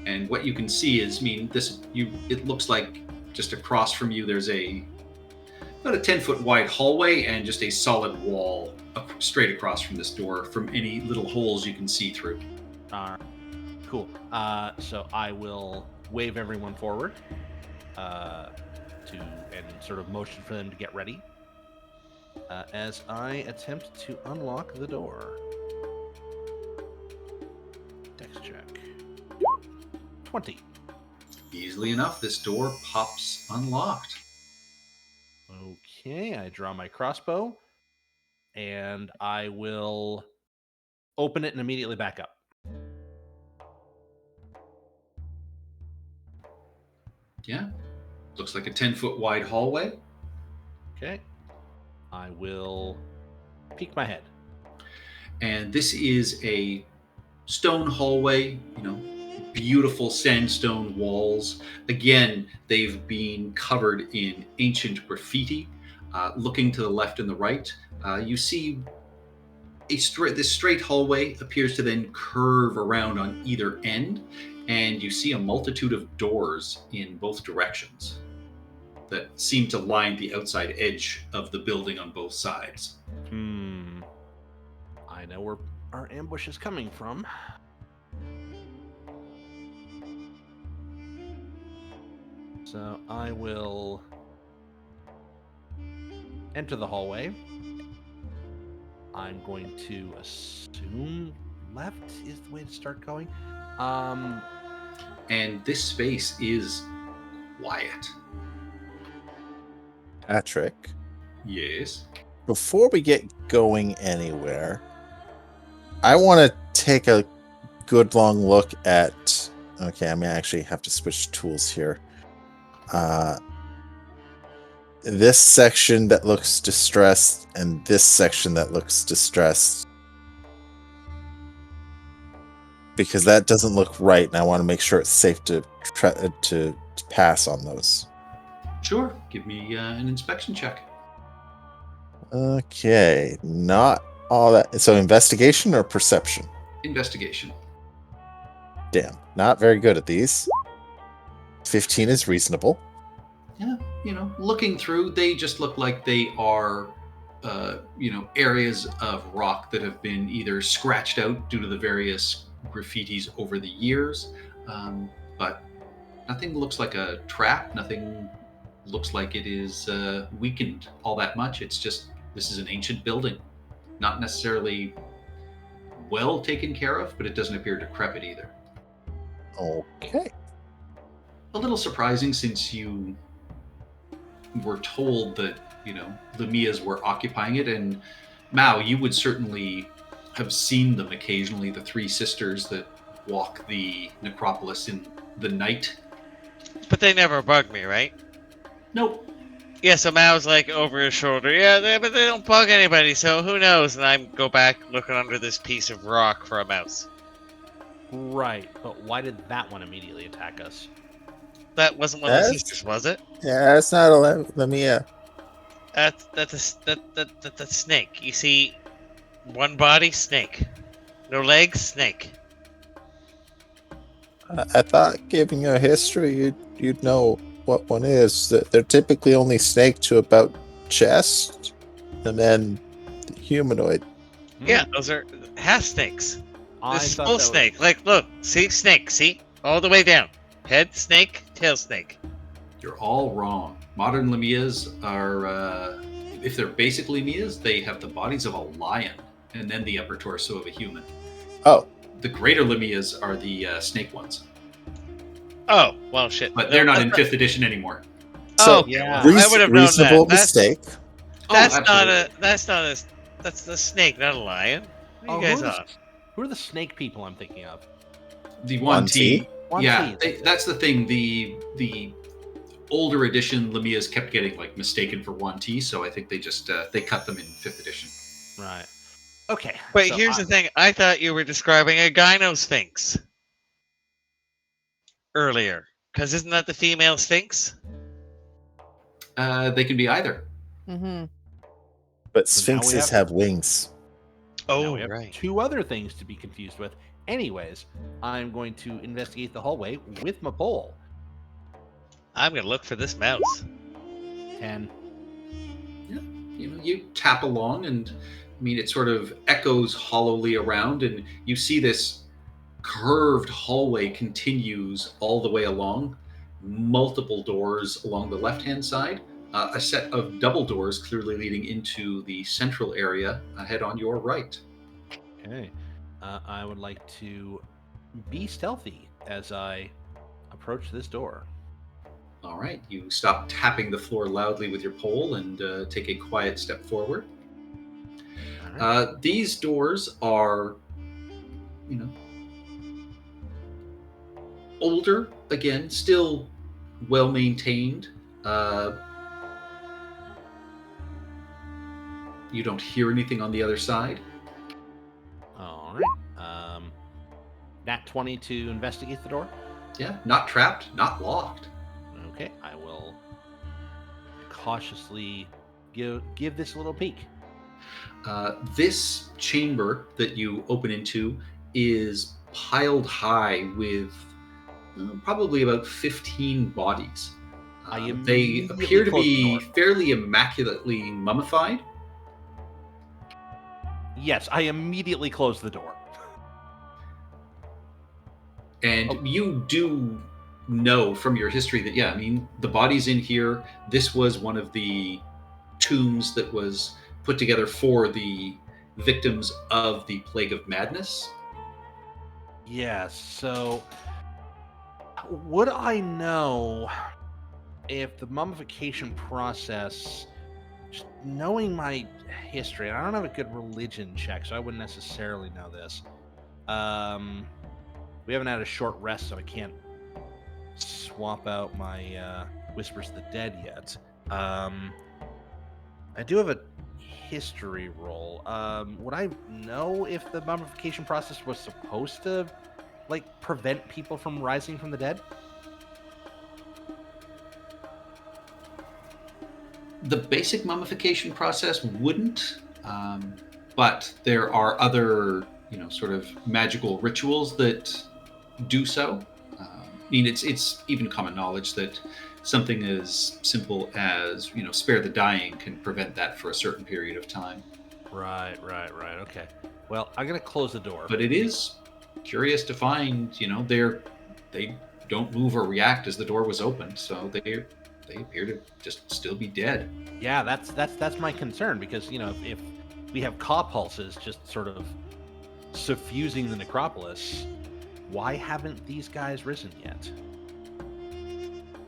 And what you can see is, it looks like just across from you there's about a 10-foot wide hallway and just a solid wall straight across from this door from any little holes you can see through. Cool. So I will wave everyone forward and sort of motion for them to get ready as I attempt to unlock the door. Dex check. 20. Easily enough, this door pops unlocked. Okay, I draw my crossbow and I will open it and immediately back up. Yeah, looks like a 10-foot wide hallway. Okay. I will peek my head. And this is a stone hallway, beautiful sandstone walls. Again, they've been covered in ancient graffiti. Looking to the left and the right, you see this straight hallway appears to then curve around on either end, and you see a multitude of doors in both directions that seem to line the outside edge of the building on both sides. I know where our ambush is coming from. So I will enter the hallway. I'm going to assume left is the way to start going. And this space is quiet. Patrick, Yes. before we get going anywhere, I want to take a good long look at. Okay, I may actually have to switch tools here. This section that looks distressed and this section that looks distressed, because that doesn't look right, and I want to make sure it's safe to pass on those. Sure. Give me an inspection check. Okay, not all that. So investigation or perception? Investigation. Damn, not very good at these. 15 is reasonable. Yeah, looking through, they just look like they are, areas of rock that have been either scratched out due to the various graffitis over the years, but nothing looks like a trap. Nothing looks like it is weakened all that much. It's just, this is an ancient building. Not necessarily well taken care of, but it doesn't appear decrepit either. Okay. A little surprising since you were told that, Lamias were occupying it. And Mao, you would certainly have seen them occasionally, the three sisters that walk the necropolis in the night. But they never bug me, right? Nope. Yeah, so Mao's like over his shoulder. Yeah, but they don't bug anybody, so who knows? And I go back looking under this piece of rock for a mouse. Right, but why did that one immediately attack us? That wasn't one of the That's- sisters, was it? Yeah, that's not a Lamia. That's a snake. You see, one body, snake. No legs, snake. I thought, given your history, you'd know what one is. That they're typically only snake to about chest, and then the humanoid. Yeah, those are half snakes. I This thought full that was- snake. Like, look, see, snake, see? All the way down. Head snake, tail snake. You're all wrong. Modern Lamias are, if they're basic Lamias, they have the bodies of a lion and then the upper torso of a human. Oh, The greater Lamias are the snake ones, Oh, well, shit. but they're not in 5th edition anymore. so Oh, yeah. I would have known reasonable that. mistake. That's Oh, not absolutely. that's the snake, not a lion. What are you guys on? Who are the snake people I'm thinking of? The 1T? 1T. One Yeah, T. that's the thing. The older edition Lamias kept getting mistaken for 1T, so I think they just they cut them in 5th edition. Right. Okay. But so here's the thing. I thought you were describing a gynosphinx earlier. Because isn't that the female sphinx? They can be either. Mm-hmm. But So now we sphinxes have- have wings. Now Oh, we have right. two other things to be confused with. Anyways, I'm going to investigate the hallway with my pole. I'm going to look for this mouse. 10. You tap along, and it sort of echoes hollowly around, and you see this curved hallway continues all the way along. Multiple doors along the left-hand side. A set of double doors clearly leading into the central area ahead on your right. Okay. I would like to be stealthy as I approach this door. All right, you stop tapping the floor loudly with your pole and take a quiet step forward. All right. These doors are, older, again, still well maintained. You don't hear anything on the other side. All right. Nat 20 to investigate the door. Yeah, not trapped, not locked. Okay. I will cautiously give this a little peek. This chamber that you open into is piled high with probably about 15 bodies. I They immediately appear to close the be door. fairly immaculately mummified. Yes, I immediately close the door. And Oh. you do know from your history that, the bodies in here, this was one of the tombs that was put together for the victims of the Plague of Madness. Yes. So, would I know if the mummification process, just knowing my history, and I don't have a good religion check, so I wouldn't necessarily know this. We haven't had a short rest, so I can't swap out my Whispers of the Dead yet. I do have a history roll. Would I know if the mummification process was supposed to prevent people from rising from the dead? The basic mummification process wouldn't, but there are other, sort of magical rituals that do so. It's even common knowledge that something as simple as, spare the dying can prevent that for a certain period of time. Right. Okay. Well, I'm gonna close the door. But it is curious to find, they don't move or react as the door was opened, so they're they appear to just still be dead. Yeah, that's my concern, because if we have caw pulses just sort of suffusing the necropolis, why haven't these guys risen yet?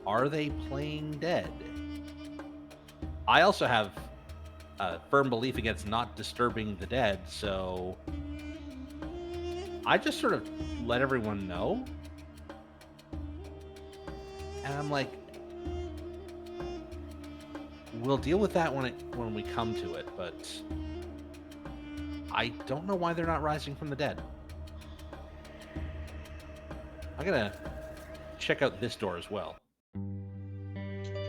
Are they playing dead? I also have a firm belief against not disturbing the dead, so I just sort of let everyone know. And I'm like, we'll deal with that when we come to it, but I don't know why they're not rising from the dead. I'm gonna check out this door as well.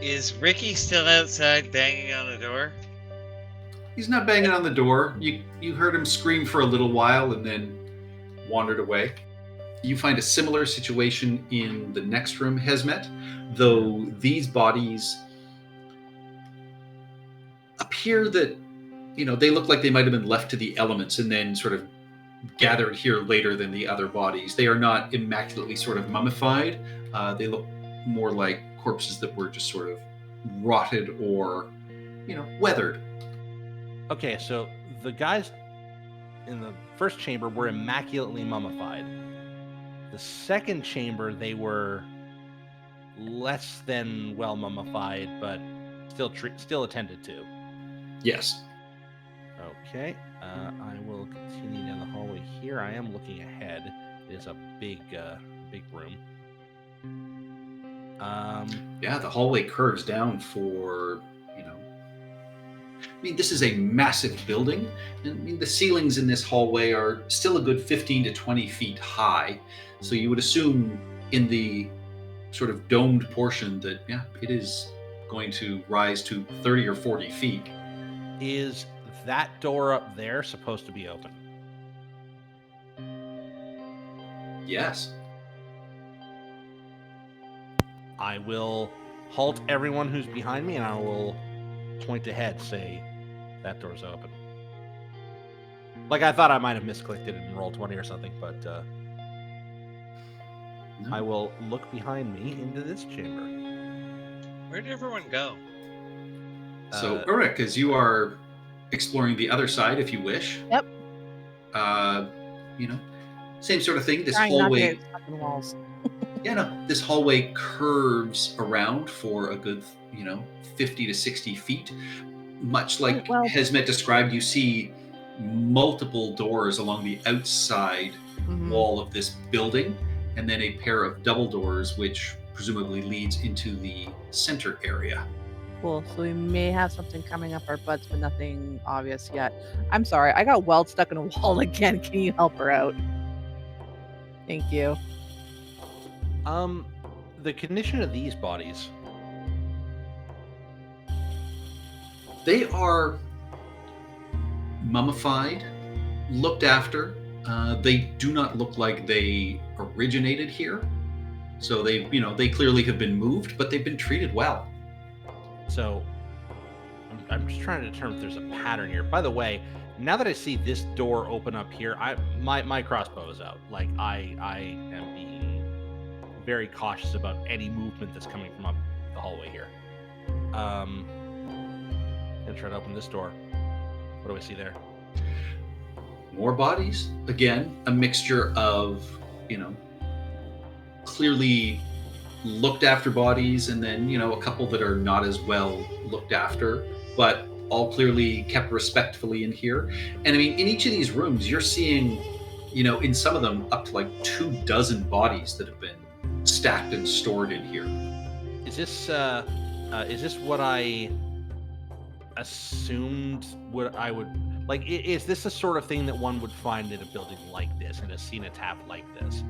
Is Ricky still outside banging on the door? He's not banging on the door. You heard him scream for a little while and then wandered away. You find a similar situation in the next room, Hesmet, though these bodies appear that, they look like they might have been left to the elements and then sort of gathered here later than the other bodies. They are not immaculately sort of mummified. They look more like corpses that were just sort of rotted or, weathered. Okay, so the guys in the first chamber were immaculately mummified. The second chamber, they were less than well mummified, but still attended to. Yes. Okay, I will continue down the hallway here. I am looking ahead. It is a big room. Yeah, the hallway curves down for, this is a massive building. And the ceilings in this hallway are still a good 15 to 20 feet high. So you would assume in the sort of domed portion that, it is going to rise to 30 or 40 feet. Is that door up there supposed to be open? Yes. I will halt everyone who's behind me, and I will point ahead, say, that door's open. Like, I thought I might have misclicked it in Roll20 or something, but No. I will look behind me into this chamber. Where did everyone go? So, Uruk, as you are exploring the other side, if you wish. Yep. Same sort of thing. This Trying not to hallway. get stuck in walls. This hallway curves around for a good, 50 to 60 feet. Much like Well- Hesmet described, you see multiple doors along the outside Mhm. wall of this building, and then a pair of double doors, which presumably leads into the center area. Cool. So we may have something coming up our butts, but nothing obvious yet. I'm sorry. I got Weld stuck in a wall again. Can you help her out? Thank you. The condition of these bodies. They are mummified, looked after. They do not look like they originated here. So they clearly have been moved, but they've been treated well. So I'm just trying to determine if there's a pattern here. By the way, now that I see this door open up here, my crossbow is out. Like I am being very cautious about any movement that's coming from up the hallway here. I'm gonna try to open this door. What do I see there? More bodies. Again, a mixture of, clearly looked after bodies, and then, a couple that are not as well looked after, but all clearly kept respectfully in here. And in each of these rooms, you're seeing, in some of them, up to like 24 bodies that have been stacked and stored in here. Is this what I assumed what I would like? Is this the sort of thing that one would find in a building like this, in a cenotaph like this?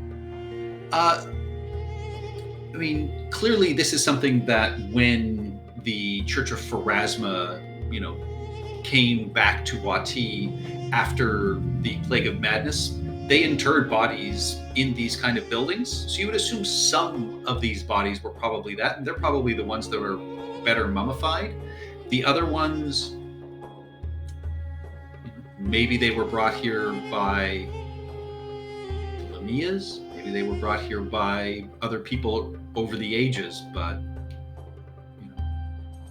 Clearly this is something that when the Church of Pharasma, came back to Wati after the Plague of Madness, they interred bodies in these kind of buildings. So you would assume some of these bodies were probably that, and they're probably the ones that were better mummified. The other ones, maybe they were brought here by Lamias. Maybe they were brought here by other people over the ages, but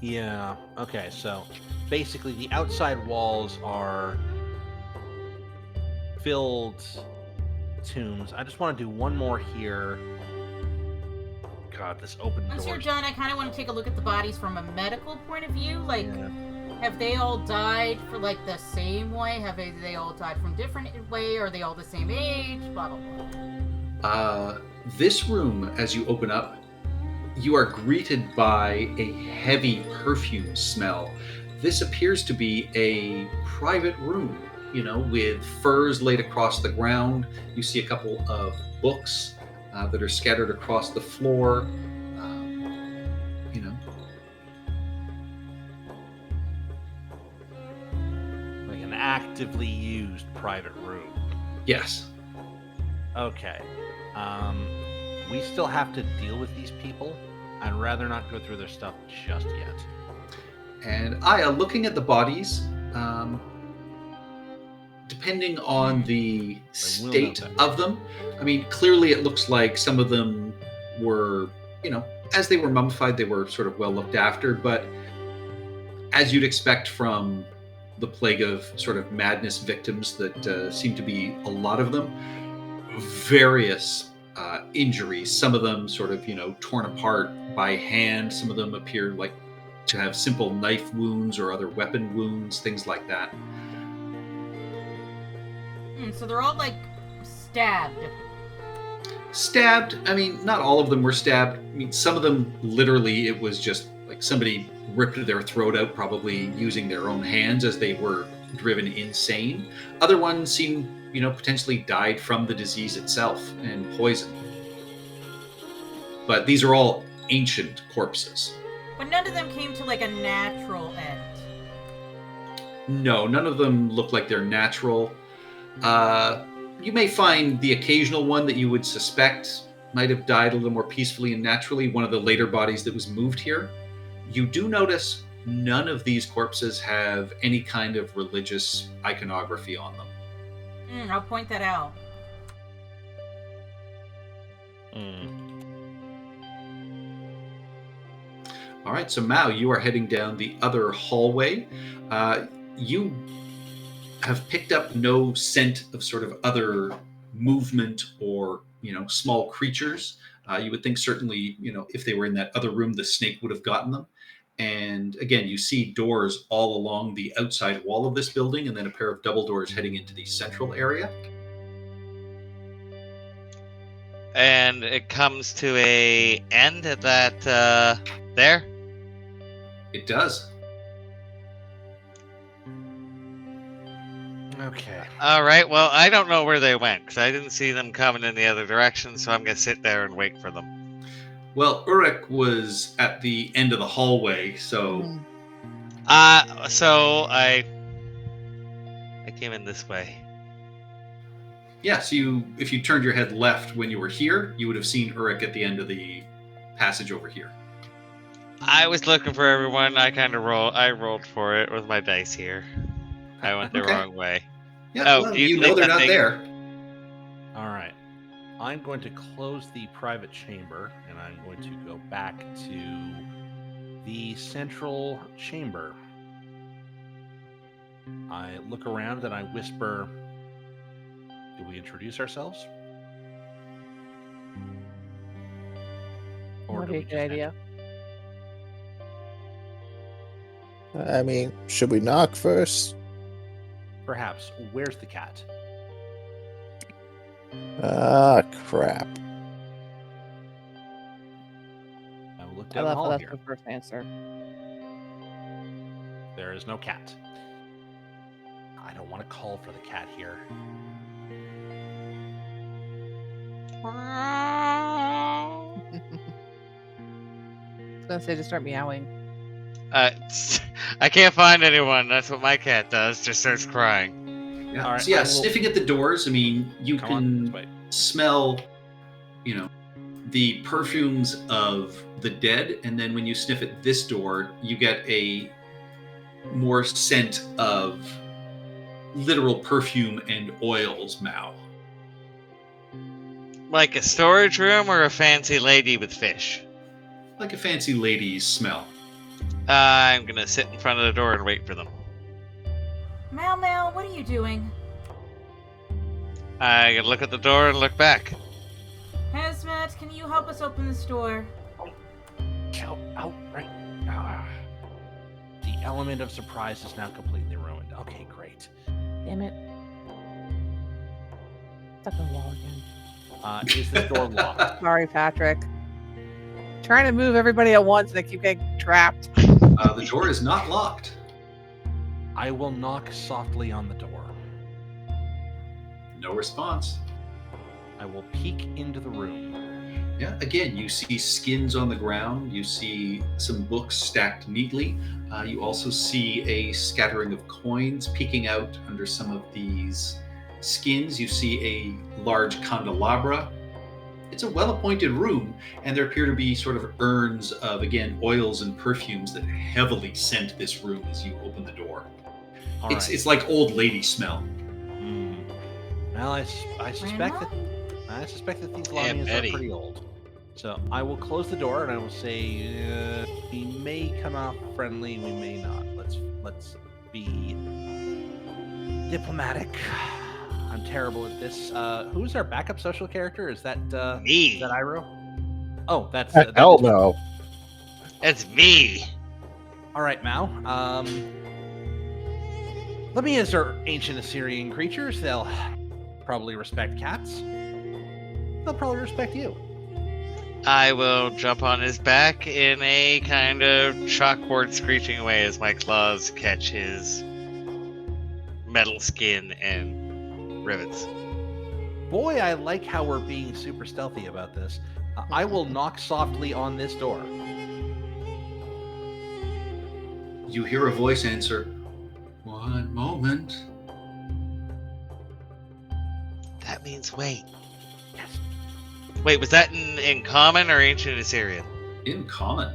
Yeah. Okay. So basically, the outside walls are filled tombs. I just want to do one more here. God, this open Once door. you're done, I kind of want to take a look at the bodies from a medical point of view. Like, Yeah. have they all died for like the same way? Have they all died from different way? Are they all the same age? Blah blah blah. This room, as you open up, you are greeted by a heavy perfume smell. This appears to be a private room, with furs laid across the ground. You see a couple of books that are scattered across the floor. Like an actively used private room. Yes. Okay. We still have to deal with these people. I'd rather not go through their stuff just yet. And Aya, looking at the bodies, depending on the state of them, I mean, clearly it looks like some of them were, as they were mummified, they were sort of well looked after. But as you'd expect from the plague of sort of madness victims that seem to be a lot of them, various injuries, some of them sort of, torn apart by hand. Some of them appear like to have simple knife wounds or other weapon wounds, things like that. So they're all like stabbed. Stabbed? I mean, not all of them were stabbed. I mean, some of them literally, it was just like somebody ripped their throat out, probably using their own hands as they were driven insane. Other ones seem, potentially died from the disease itself and poison. But these are all ancient corpses. But none of them came to like a natural end. No, none of them look like they're natural. You may find the occasional one that you would suspect might have died a little more peacefully and naturally, one of the later bodies that was moved here. You do notice none of these corpses have any kind of religious iconography on them. I'll point that out. All right, so Mao, you are heading down the other hallway. You have picked up no scent of sort of other movement or, small creatures. You would think certainly, if they were in that other room, the snake would have gotten them. And again, you see doors all along the outside wall of this building, and then a pair of double doors heading into the central area. And it comes to a end at that, there? It does. Okay. All right, well, I don't know where they went, because I didn't see them coming in the other direction, so I'm going to sit there and wait for them. Well, Urek was at the end of the hallway, so... So I came in this way. Yeah, so if you turned your head left when you were here, you would have seen Urek at the end of the passage over here. I was looking for everyone. I rolled for it with my dice here. I went the wrong way. Yeah, Oh, well, you they're think not that there. All right. I'm going to close the private chamber, and I'm going to go back to the central chamber. I look around and I whisper, do we introduce ourselves? Or Would do be we a just good idea. I mean, should we knock first? Perhaps. Where's the cat? Ah, crap. I will look I down the love hall that's here. the first answer. There is no cat. I don't want to call for the cat here. I was gonna say just start meowing. I can't find anyone. That's what my cat does. Just starts crying. Yeah. All right, So yeah, I will- sniffing at the doors, I mean, you Come on, this can way. smell, the perfumes of the dead, and then when you sniff at this door, you get a more scent of literal perfume and oils, Mao. Like a storage room or a fancy lady with fish? Like a fancy lady's smell. I'm gonna sit in front of the door and wait for them. Mal, Mal, what are you doing? I can look at the door and look back. Hazmat, can you help us open this door? Right. Ah. The element of surprise is now completely ruined. Okay, great. Damn it. Stuck on the wall again. Is this door locked? Sorry, Patrick. Trying to move everybody at once and they keep getting trapped. The door is not locked. I will knock softly on the door. No response. I will peek into the room. Yeah, again, you see skins on the ground. You see some books stacked neatly. You also see a scattering of coins peeking out under some of these skins. You see a large candelabra. It's a well-appointed room, and there appear to be sort of urns of, again, oils and perfumes that heavily scent this room as you open the door. All right. It's like old lady smell. Well, I suspect that these Lamias Betty. are pretty old. So I will close the door and I will say, we may come off friendly, we may not. Let's be diplomatic. I'm terrible at this. Who's our backup social character? Is that Me. Is that Iroh? Oh, that's Hell no. That's me. All right, Mao. Lamias are ancient Assyrian creatures. They'll probably respect cats. They'll probably respect you. I will jump on his back in a kind of chalkboard screeching way as my claws catch his metal skin and rivets. Boy, I like how we're being super stealthy about this. I will knock softly on this door. You hear a voice answer, "One moment." That means wait. Yes. Wait, was that in common or ancient Assyrian? In common.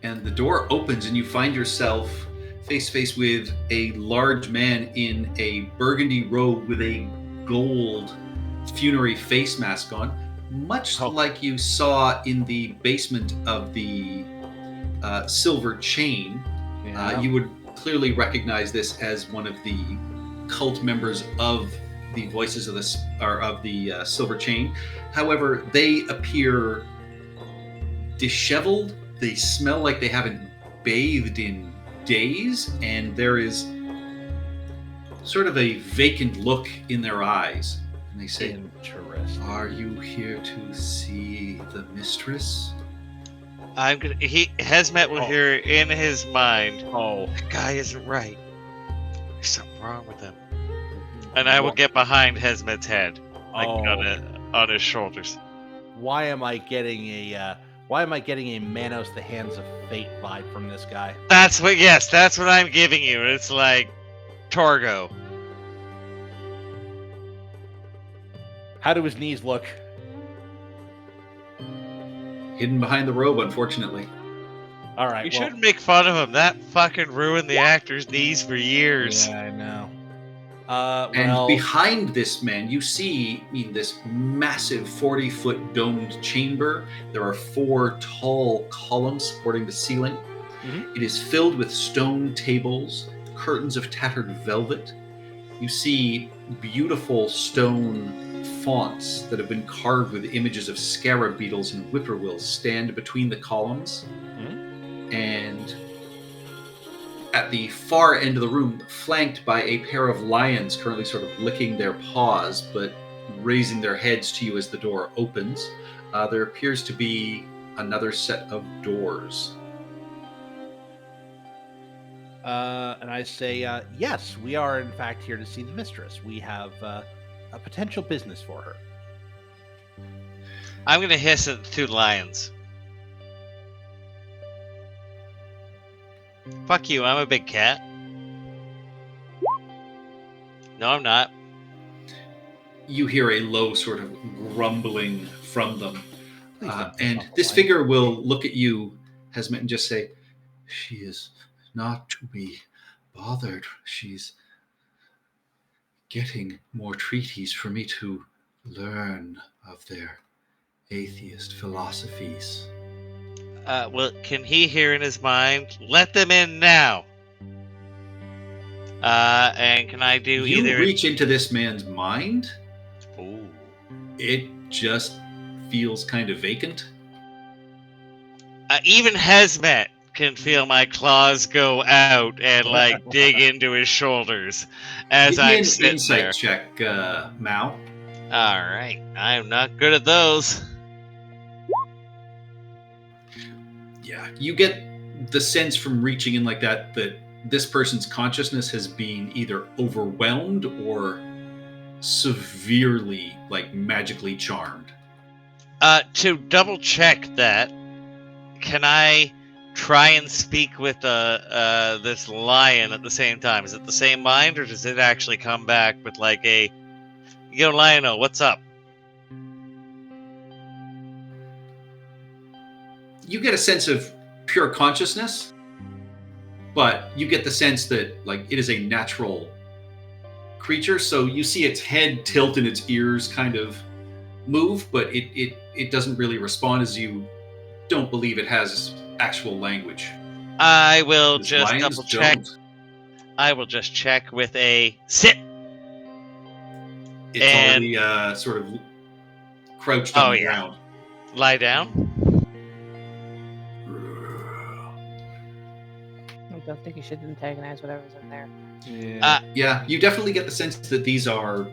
And the door opens and you find yourself face to face with a large man in a burgundy robe with a gold funerary face mask on, much like you saw in the basement of the Silver Chain. You would clearly recognize this as one of the cult members of the Voices of the Silver Chain. However, they appear disheveled. They smell like they haven't bathed in days, and there is sort of a vacant look in their eyes. And they say, Interesting. "Are you here to see the mistress?" Hesmet will hear in his mind, Oh. that guy isn't right. There's something wrong with him. And I will get behind Hesmet's head, like on his shoulders. Why am I getting a Manos the Hands of Fate vibe from this guy? That's what I'm giving you. It's like Torgo. How do his knees look? Hidden behind the robe, unfortunately. All right. We shouldn't make fun of him. That fucking ruined the actor's knees for years. Yeah, I know. And behind this man, you see, this massive 40-foot domed chamber. There are 4 tall columns supporting the ceiling. Mhm. It is filled with stone tables, curtains of tattered velvet. You see beautiful stone fonts that have been carved with images of scarab beetles and whippoorwills stand between the columns. And at the far end of the room, flanked by a pair of lions currently sort of licking their paws, but raising their heads to you as the door opens, there appears to be another set of doors. And I say, yes, we are in fact here to see the mistress. We have a potential business for her. I'm gonna hiss at the 2 lions. Fuck you, I'm a big cat. No, I'm not. You hear a low sort of grumbling from them. Please don't And fuck this lion. figure will look at you, Hesmet, and just say, "She is not to be bothered. She's getting more treaties for me to learn of their atheist philosophies." Well, can he hear in his mind? Let them in now. And can I do You either? reach into this man's mind. Ooh. It just feels kind of vacant. Even Hesmet can feel my claws go out and like dig into his shoulders as Give me I'm an sitting insight there. check, Mao. All right, I'm not good at those. Yeah, you get the sense from reaching in like that this person's consciousness has been either overwhelmed or severely, like, magically charmed. To double check that, can I try and speak with this lion at the same time? Is it the same mind, or does it actually come back with like a, yo, Lionel, what's up? You get a sense of pure consciousness, but you get the sense that, like, it is a natural creature. So you see its head tilt and its ears kind of move, but it doesn't really respond, as you don't believe it has actual language. I will These just lions double check. don't. I will just check with a sit. It's And- already sort of crouched on Oh, the yeah. ground. Lie down. I don't think you should antagonize whatever's in there. Yeah, you definitely get the sense that these are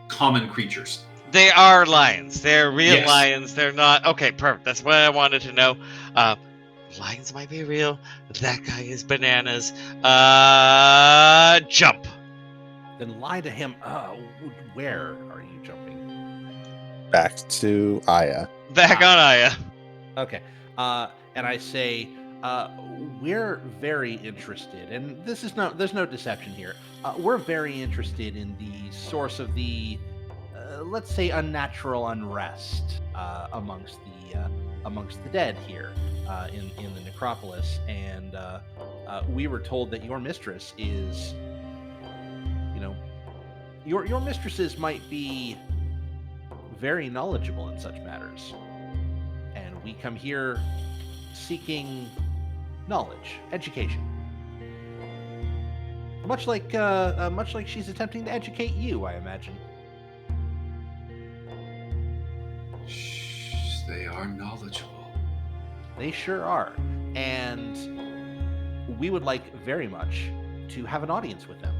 common creatures. They are lions. They're real Yes. lions. They're not. Okay, perfect. That's what I wanted to know. Lions might be real. That guy is bananas. Jump. Then lie to him. Where are you jumping? Back to Aya. Back on Aya. Okay. And I say, we're very interested, and there's no deception here. We're very interested in the source of the, let's say, unnatural unrest amongst the dead here in the necropolis, and we were told that your mistress is, your mistresses might be very knowledgeable in such matters, and we come here seeking knowledge, education. Much like she's attempting to educate you, I imagine. Shh, they are knowledgeable. They sure are, and we would like very much to have an audience with them.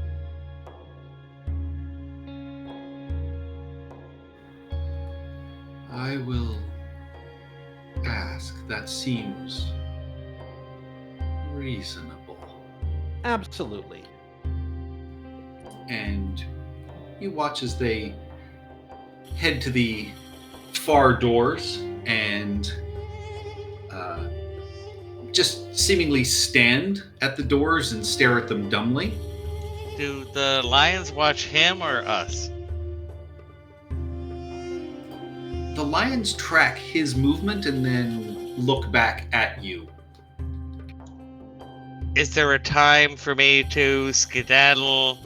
I will ask. That seems reasonable. Absolutely. And you watch as they head to the far doors and just seemingly stand at the doors and stare at them dumbly. Do the lions watch him or us? The lions track his movement and then look back at you. Is there a time for me to skedaddle?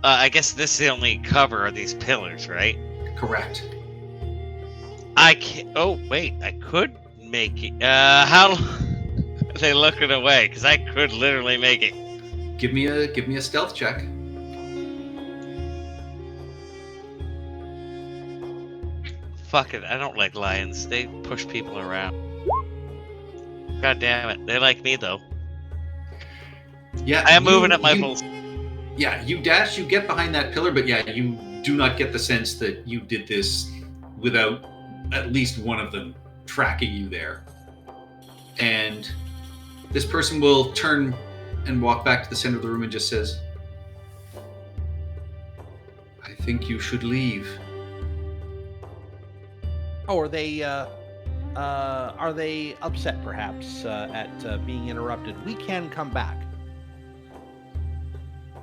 I guess this is the only cover of these pillars, right? Correct. I can. Oh wait, I could make it. How? Are they looking away? Because I could literally make it. Give me a stealth check. Fuck it, I don't like lions. They push people around. God damn it, they like me though. Yeah, I am moving at my full. Yeah, you dash, you get behind that pillar, but yeah, you do not get the sense that you did this without at least one of them tracking you there. And this person will turn and walk back to the center of the room and just says, I think you should leave. Oh, are they upset perhaps at being interrupted? We can come back.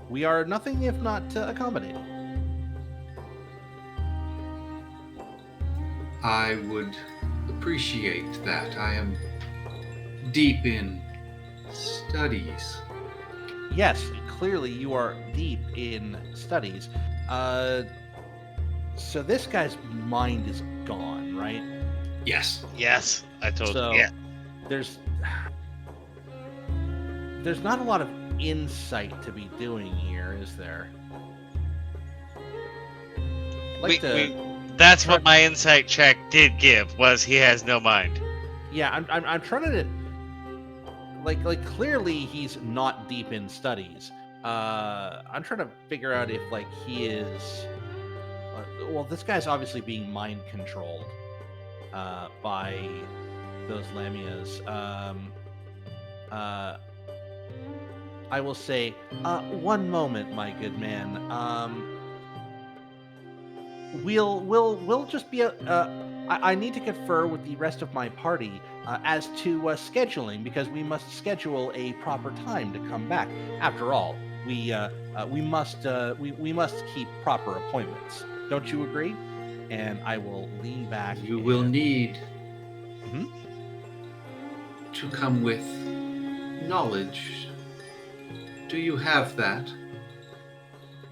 We are nothing if not accommodating. I would appreciate that. I am deep in studies. Yes, clearly you are deep in studies. So this guy's mind is gone, right? Yes. Yes, I told So, you. Yeah. there's not a lot of insight to be doing here, is there? That's what my insight check did give, was he has no mind. Yeah, I'm trying to like clearly he's not deep in studies. I'm trying to figure out if like he is. Well, this guy's obviously being mind controlled by those Lamias. I will say, one moment, my good man. We'll just be I need to confer with the rest of my party as to scheduling, because we must schedule a proper time to come back. After all, we must keep proper appointments. Don't you agree? And I will lean back. You will need Mhm. to come with knowledge. Do you have that?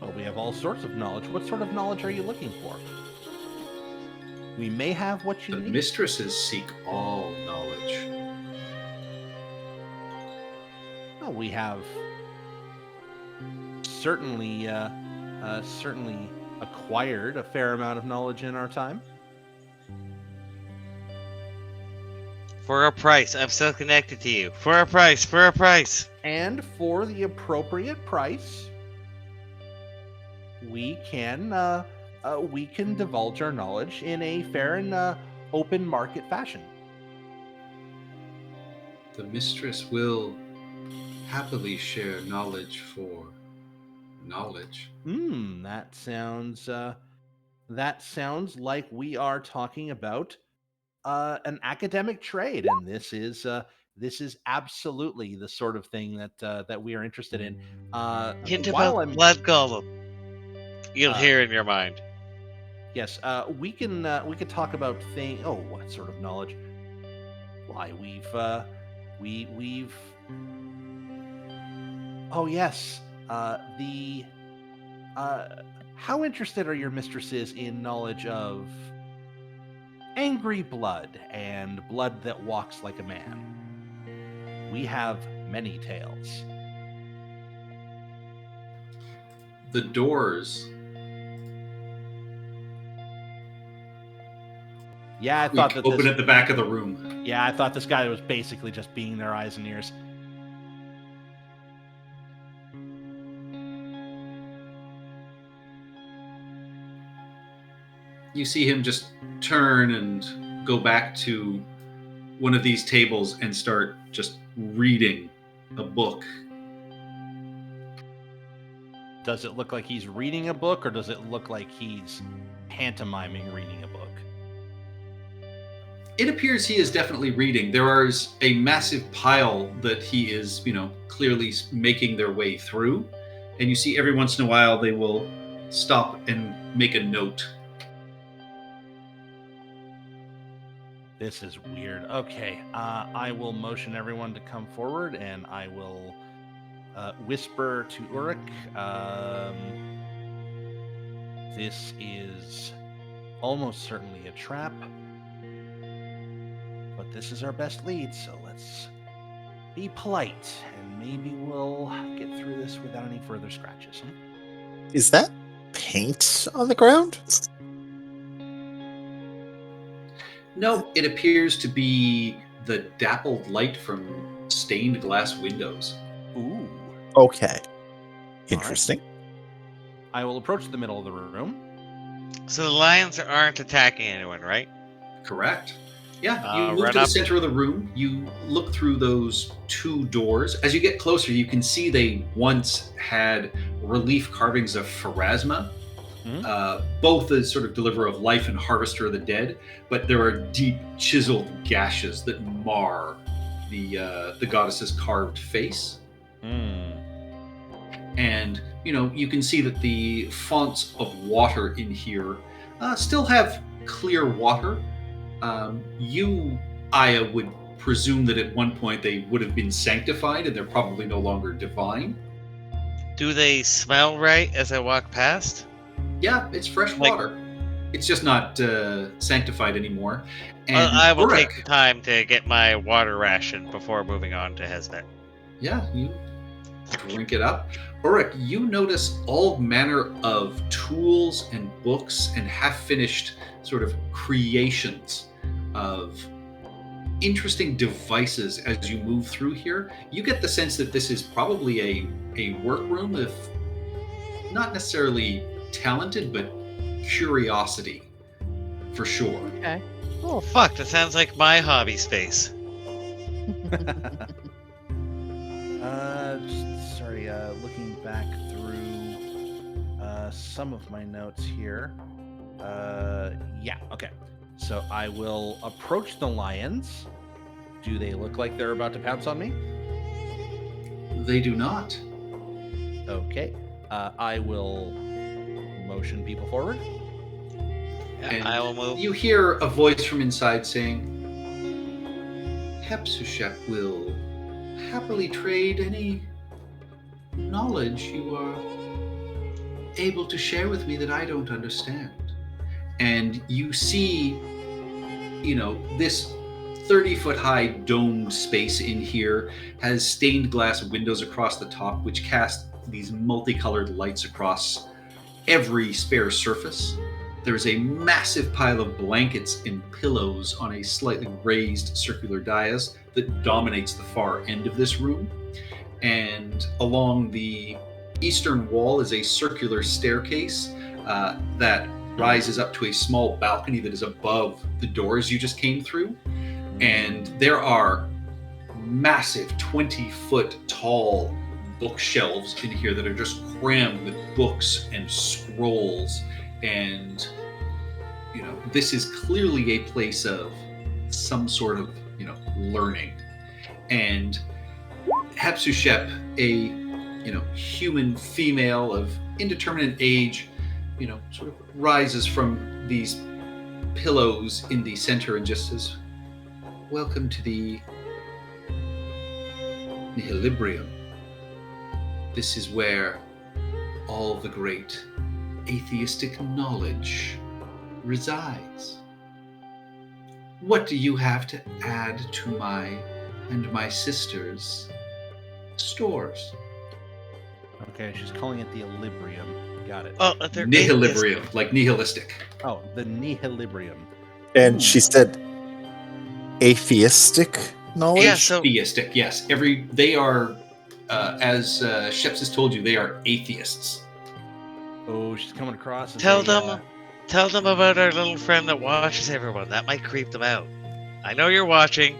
Well, we have all sorts of knowledge. What sort of knowledge are you looking for? We may have what you The need. mistresses seek all knowledge. Well, we have certainly acquired a fair amount of knowledge in our time. For a price, I'm still connected to you. For a price, for a price. And for the appropriate price, we can divulge our knowledge in a fair and open market fashion. The mistress will happily share knowledge for knowledge. That sounds like we are talking about an academic trade, and this is absolutely the sort of thing that we are interested in. Hint While about I'm blood golem. You'll Uh, hear in your mind. Yes, we can talk about things. Oh, what sort of knowledge? Why we've. Oh yes, how interested are your mistresses in knowledge of angry blood and blood that walks like a man? We have many tales. The doors. Yeah, I We thought that open this, at the back of the room. Yeah, I thought this guy was basically just being their eyes and ears. You see him just turn and go back to one of these tables and start just reading a book. Does it look like he's reading a book, or does it look like he's pantomiming reading a book? It appears he is definitely reading. There is a massive pile that he is, clearly making their way through. And you see every once in a while they will stop and make a note. This is weird. Okay, I will motion everyone to come forward, and I will whisper to Uruk. This is almost certainly a trap, but this is our best lead, so let's be polite, and maybe we'll get through this without any further scratches. Huh? Is that paint on the ground? No, it appears to be the dappled light from stained glass windows. Ooh. Okay. Interesting. I will approach the middle of the room. So the lions aren't attacking anyone, right? Correct. Yeah, you move run to the up. center of the room. You look through those two doors. As you get closer, you can see they once had relief carvings of Pharasma, both as sort of deliverer of life and harvester of the dead, but there are deep chiseled gashes that mar the goddess's carved face. And you can see that the fonts of water in here still have clear water. You, Aya, would presume that at one point they would have been sanctified and they're probably no longer divine. Do they smell right as I walk past? Yeah, it's fresh Like- water. It's just not sanctified anymore. And I will Urek, take the time to get my water ration before moving on to Hesbet. yeah, you drink it up. Urek, you notice all manner of tools and books and half-finished sort of creations of interesting devices as you move through here. You get the sense that this is probably a workroom of not necessarily talented, but curiosity, for sure. Okay. Oh, fuck, that sounds like my hobby space. Sorry, looking back through some of my notes here. Yeah, okay. So I will approach the lions. Do they look like they're about to pounce on me? They do not. Okay. I will motion people forward. Yeah, And I will move. You hear a voice from inside saying, Hepsushep will happily trade any knowledge you are able to share with me that I don't understand. And you see, this 30-foot high domed space in here has stained glass windows across the top, which cast these multicolored lights across every spare surface. There's a massive pile of blankets and pillows on a slightly raised circular dais that dominates the far end of this room. And along the eastern wall is a circular staircase that rises up to a small balcony that is above the doors you just came through. And there are massive 20-foot tall bookshelves in here that are just crammed with books and scrolls. And this is clearly a place of some sort of learning. And Hepsushep, a human female of indeterminate age, sort of rises from these pillows in the center and just says, "Welcome to the Nihilibrium. This is where all the great atheistic knowledge resides. What do you have to add to my and my sister's stores?" Okay, she's calling it the Equilibrium. Got it. Oh, they're Nihilibrium, like nihilistic. Oh, the Nihilibrium. And she said atheistic knowledge? Yeah, so Theistic, yes. They are, as Sheps has told you, they are atheists. Oh, she's coming across as tell a, them about our little friend that watches everyone. That might creep them out. I know you're watching.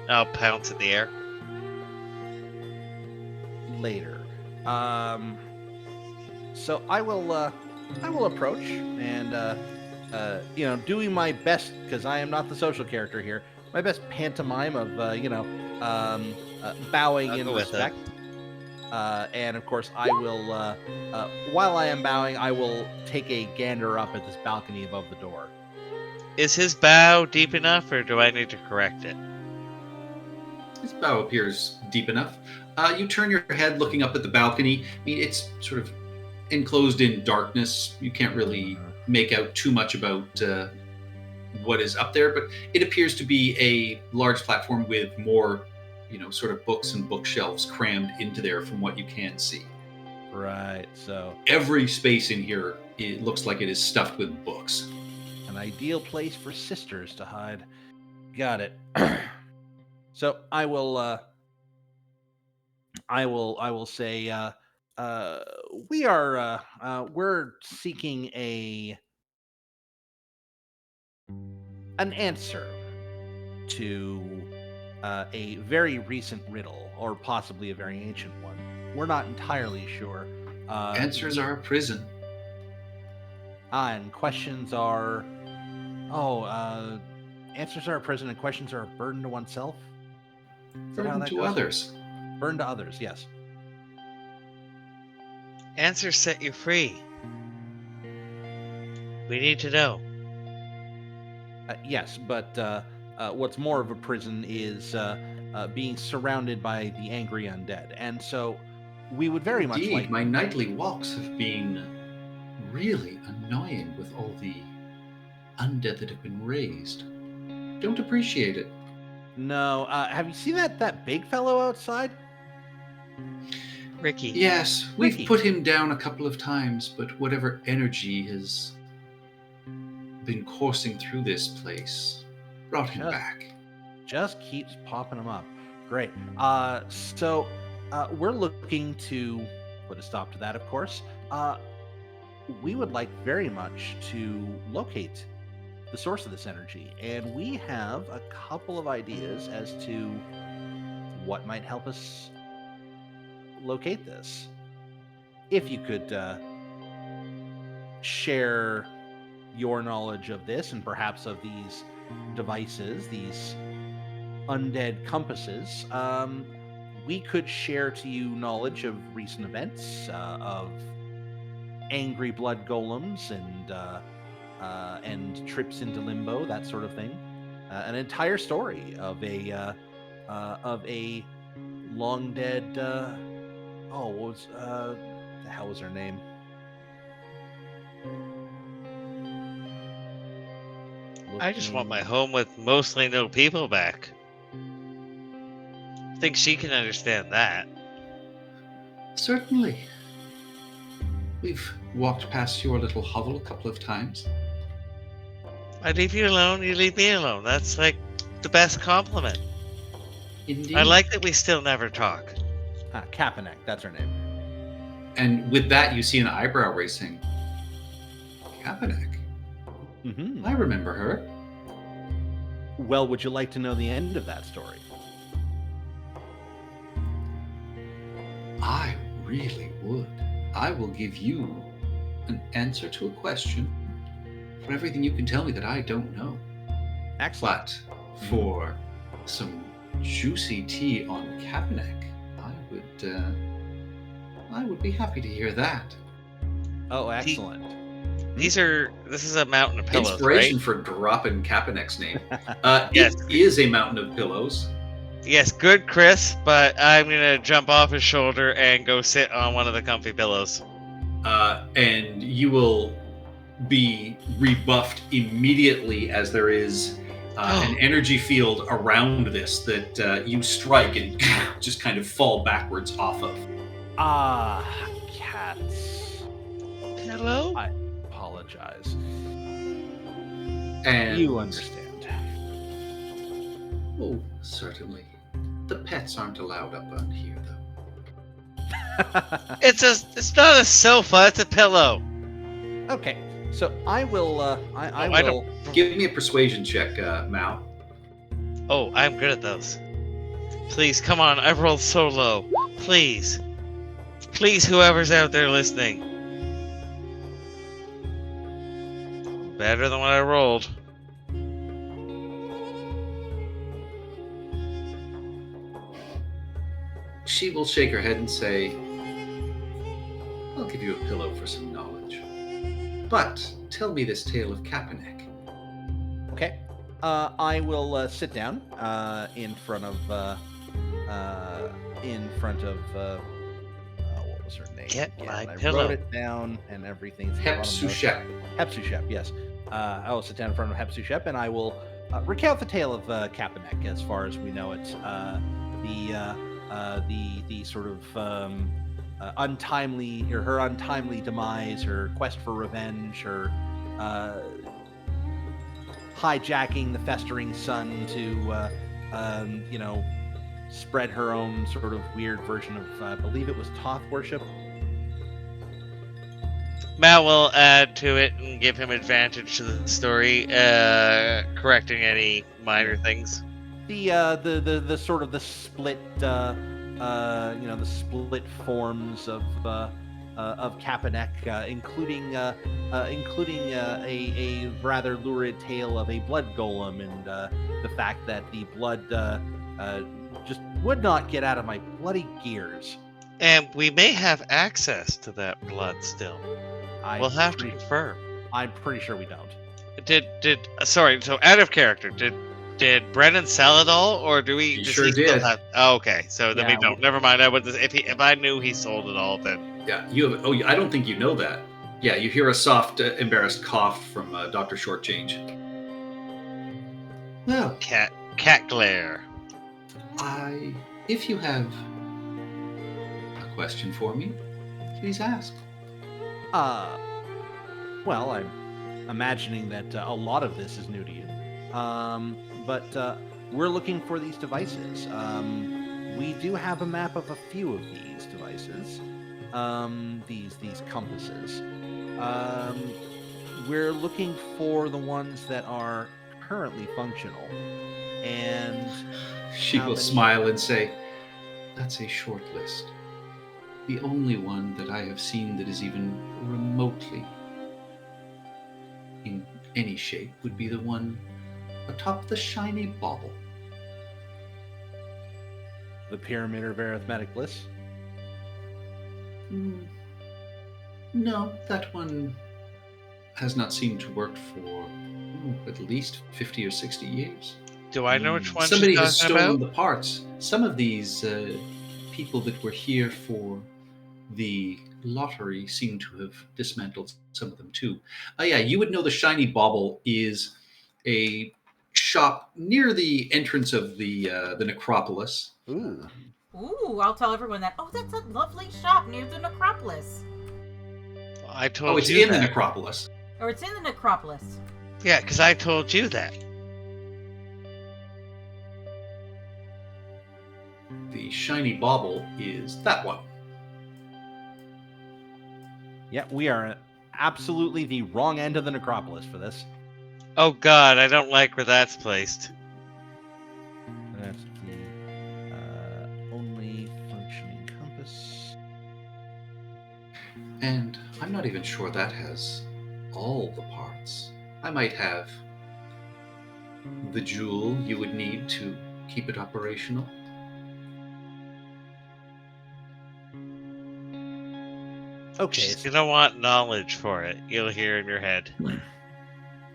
I'll pounce in the air. later. So I will approach and doing my best, because I am not the social character here, my best pantomime of bowing I'll in go with respect. And of course, I will while I am bowing, I will take a gander up at this balcony above the door. Is his bow deep enough, or do I need to correct it? His bow appears deep enough. You turn your head looking up at the balcony. I mean, it's sort of enclosed in darkness. You can't really make out too much about what is up there, but it appears to be a large platform with more, sort of books and bookshelves crammed into there from what you can see. Right. So Every space in here, it looks like it is stuffed with books. an ideal place for sisters to hide. Got it. So I will say we're seeking an answer to a very recent riddle, or possibly a very ancient one. We're not entirely sure. Answers are a prison. And questions are answers are a prison and questions are a burden to oneself. Is that how Burden that to goes? others. Burden to others, yes. Answers set you free. We need to know. Yes, but what's more of a prison is being surrounded by the angry undead. And so we would very much Indeed, like... my nightly walks have been really annoying with all the undead that have been raised. Don't appreciate it. No, have you seen that big fellow outside? Ricky. Yes, we've Ricky. put him down a couple of times, but whatever energy has been coursing through this place brought him Yeah. back. Just keeps popping them up. Great. So we're looking to put a stop to that, of course. We would like very much to locate the source of this energy, and we have a couple of ideas as to what might help us locate this. If you could share your knowledge of this and perhaps of these devices, these undead compasses, we could share to you knowledge of recent events, of angry blood golems and trips into limbo, that sort of thing. An entire story of a long dead. What was the hell was her name? I just want my home with mostly no people back. I think she can understand that. Certainly. We've walked past your little hovel a couple of times. I leave you alone, you leave me alone. That's like the best compliment. Indeed. I like that we still never talk. Kapanek, that's her name. And with that, you see an eyebrow raising. Kapanek. Mm-hmm. I remember her. Well, would you like to know the end of that story? I really would. I will give you an answer to a question for everything you can tell me that I don't know. Excellent. But for some juicy tea on Kapanek, I would be happy to hear that. Oh, excellent. This is a mountain of pillows, Inspiration right? for dropping Kapanek's name. Yes. It is a mountain of pillows. Yes, good, Chris, but I'm gonna jump off his shoulder and go sit on one of the comfy pillows. And you will be rebuffed immediately as there is an energy field around this that you strike and just kind of fall backwards off of. Cats. Hello? I apologize. And You understand. Oh, certainly. The pets aren't allowed up on here, though. It's not a sofa, it's a pillow. Okay, so I will. I I will. Give me a persuasion check, Mao. Oh, I'm good at those. Please, come on, I've rolled so low. Please. Please, whoever's out there listening. Better than what I rolled. She will shake her head and say, I'll give you a pillow for some knowledge. But tell me this tale of Kapanek. Okay. I will sit down in front of what was her name? Get again? my I pillow. wrote it down and everything. It's at the bottom of the- Hepsushep. Hepsushep, yes. I will sit down in front of Hepsushep and I will recount the tale of Kapanek as far as we know it. The sort of untimely, or her untimely demise, her quest for revenge, her hijacking the festering sun to spread her own sort of weird version of, I believe it was Toth worship. Matt will add to it and give him advantage to the story, correcting any minor things. The sort of the split the split forms of Kapanek, including a rather lurid tale of a blood golem and the fact that the blood just would not get out of my bloody gears. And we may have access to that blood still. We'll have to confirm. I'm pretty sure we don't. Sorry, so out of character, did Brennan sell it all, or do we? He does sure he still did. have? Oh, okay, so then Yeah, we don't. Never mind. If I knew he sold it all, then Yeah, you have. Oh, I don't think you know that. Yeah, you hear a soft, embarrassed cough from Dr. Shortchange. Well, Cat glare. if you have a question for me, please ask. Well, I'm imagining that a lot of this is new to you. But we're looking for these devices. We do have a map of a few of these devices. These compasses. We're looking for the ones that are currently functional. And She how will many- smile and say, "That's a short list. The only one that I have seen that is even remotely in any shape would be the one atop the shiny bauble." the Pyramid of Arithmetic Bliss. No, that one has not seemed to work for at least 50 or 60 years. Do I know which one Somebody she's has talking stolen about? the parts. Some of these people that were here for the lottery seem to have dismantled some of them too. Yeah, you would know the Shiny Bauble is a shop near the entrance of the necropolis. Ooh. Ooh, I'll tell everyone that. Oh, that's a lovely shop near the necropolis. I told Oh, it's you in the that. necropolis. Or it's in the necropolis. Yeah, because I told you that. The Shiny Bauble is that one. Yeah, we are absolutely the wrong end of the necropolis for this. Oh God, I don't like where that's placed. That's the only functioning compass. And I'm not even sure that has all the parts. I might have the jewel you would need to keep it operational. Okay. She's gonna want knowledge for it. You'll hear in your head.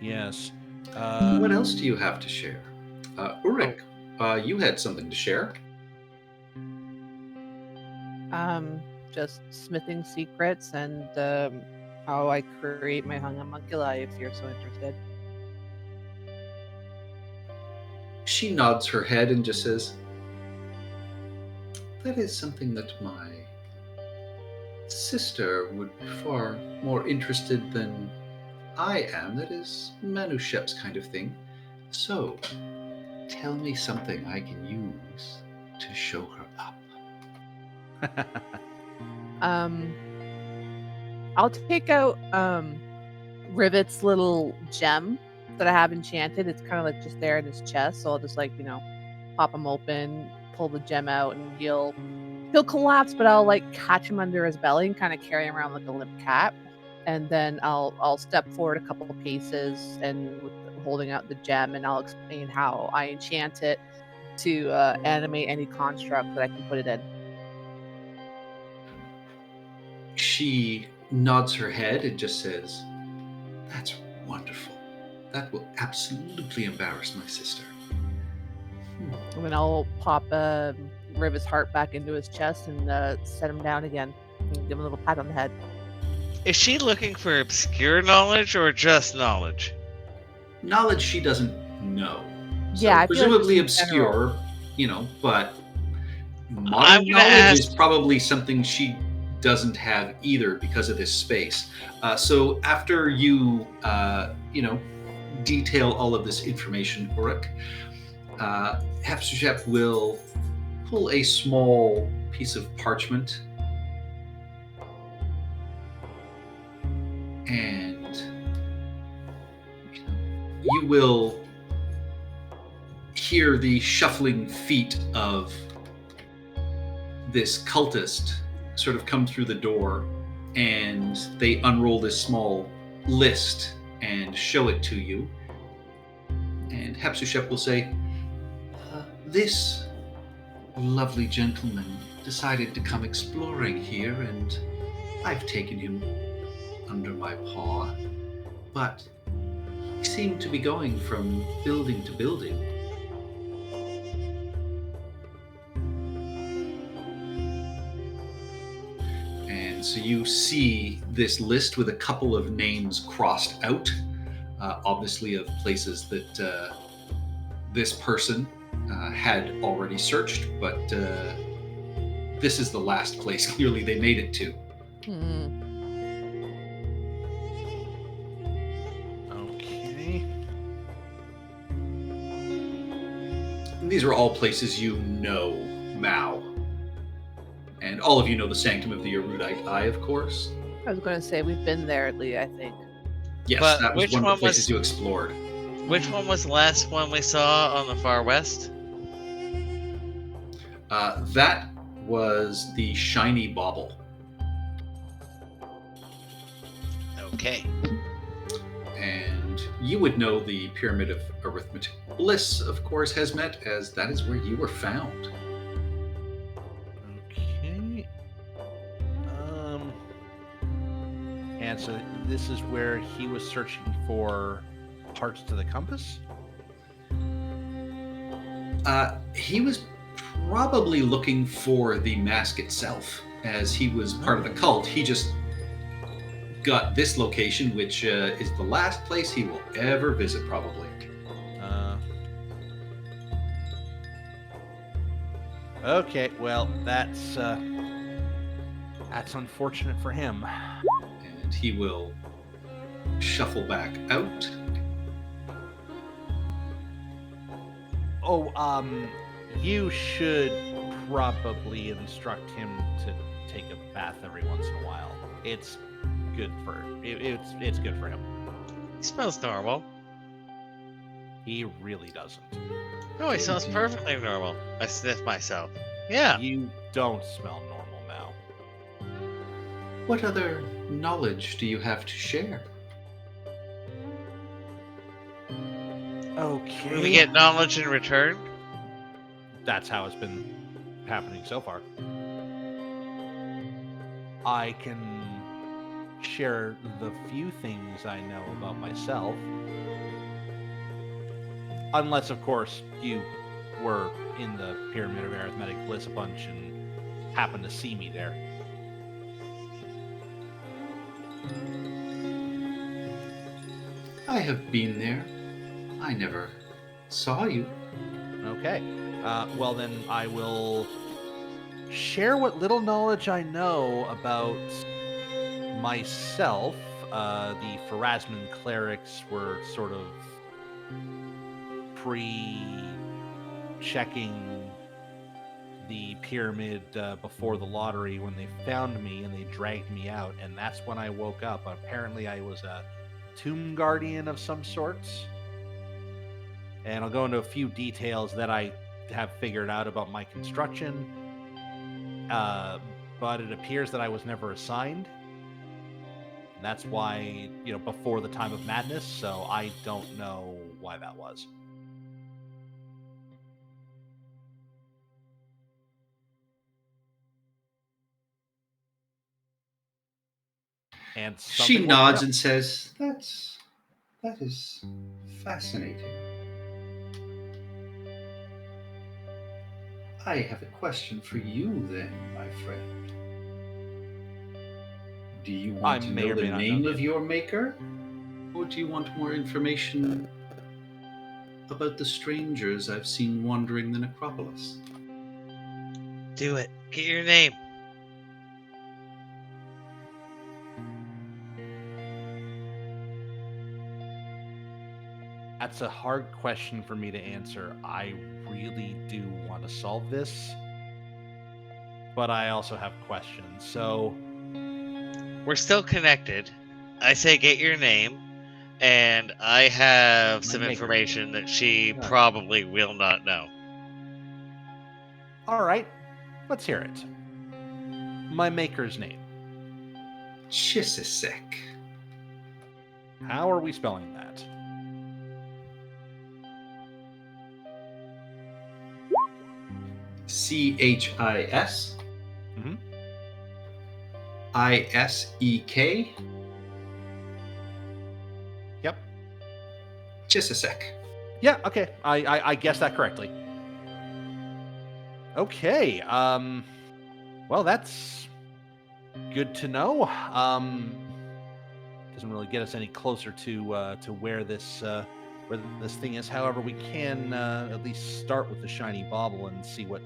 Yes. What else do you have to share? Ulrich, you had something to share. Just smithing secrets and how I create my homunculi, if you're so interested. She nods her head and just says, "That is something that my sister would be far more interested than I am. That is Manushep's kind of thing. So, tell me something I can use to show her up." I'll take out Rivet's little gem that I have enchanted. It's kind of like just there in his chest, so I'll just pop him open, pull the gem out, and he'll collapse, but I'll catch him under his belly and kind of carry him around like a limp cat. And then I'll step forward a couple of paces and holding out the gem, and I'll explain how I enchant it to animate any construct that I can put it in. She nods her head and just says, "That's wonderful. That will absolutely embarrass my sister." And then I'll pop Rivet's heart back into his chest and set him down again and give him a little pat on the head. Is she looking for obscure knowledge or just knowledge? Knowledge she doesn't know. So Yeah, I feel like presumably just in general. obscure, but I'm modern gonna knowledge is ask- probably something she doesn't have either because of this space. So after you, detail all of this information, Ulrich, Hepzibah will pull a small piece of parchment and you will hear the shuffling feet of this cultist sort of come through the door, and they unroll this small list and show it to you. And Hepzibah will say, "This lovely gentleman decided to come exploring here, and I've taken him under my paw. But he seemed to be going from building to building. And And so you see this list with a couple of names crossed out, obviously of places that this person had already searched, but this is the last place clearly they made it to. Okay. And these are all places you know Mao. And all of you know the Sanctum of the Erudite Eye, of course. I was going to say we've been there, Lee. I think. Yes, But that was which one of one the places was- you explored. Which one was the last one we saw on the far west? That was the Shiny Bauble. Okay. And you would know the Pyramid of Arithmetic Bliss, of course, Hesmet, as that is where you were found. Okay. And so this is where he was searching for parts to the compass? He was probably looking for the mask itself, as he was part of the cult. He just got this location, which is the last place he will ever visit, probably. Okay, well, that's unfortunate for him. And he will shuffle back out. Oh, you should probably instruct him to take a bath every once in a while. It's good for it's good for him. He smells normal. He really doesn't. No, he smells perfectly normal. I sniff myself. Yeah. You don't smell normal now. What other knowledge do you have to share? Okay. Do we get knowledge in return? That's how it's been happening so far. I can share the few things I know about myself. Unless, of course, you were in the Pyramid of Arithmetic Bliss a bunch and happened to see me there. I have been there. I never saw you. Okay. Well, then I will share what little knowledge I know about myself. The Pharasman clerics were sort of pre-checking the pyramid before the lottery when they found me and they dragged me out, and that's when I woke up. Apparently I was a tomb guardian of some sorts, and I'll go into a few details that I have figured out about my construction, but it appears that I was never assigned. That's why, before the time of madness, so I don't know why that was. And She something nods woke me and says, that is fascinating. I have a question for you then, my friend. Do you want I to may know or the may not name know of the your maker? Or do you want more information about the strangers I've seen wandering the necropolis? Do it. Get your name. That's a hard question for me to answer. I really do want to solve this, but I also have questions. So, We're still connected. I say get your name, and I have some maker. information that she Yeah. probably will not know. all right, let's hear it. My maker's name. Chisisek. How are we spelling that? C-H-I-S. Mhm. I-S-E-K. Yep. Chisisek. Yeah, okay. I guessed that correctly. Okay. Well, that's Good to know. Doesn't really get us any closer to where this thing is. However, we can at least start with the shiny bauble and see what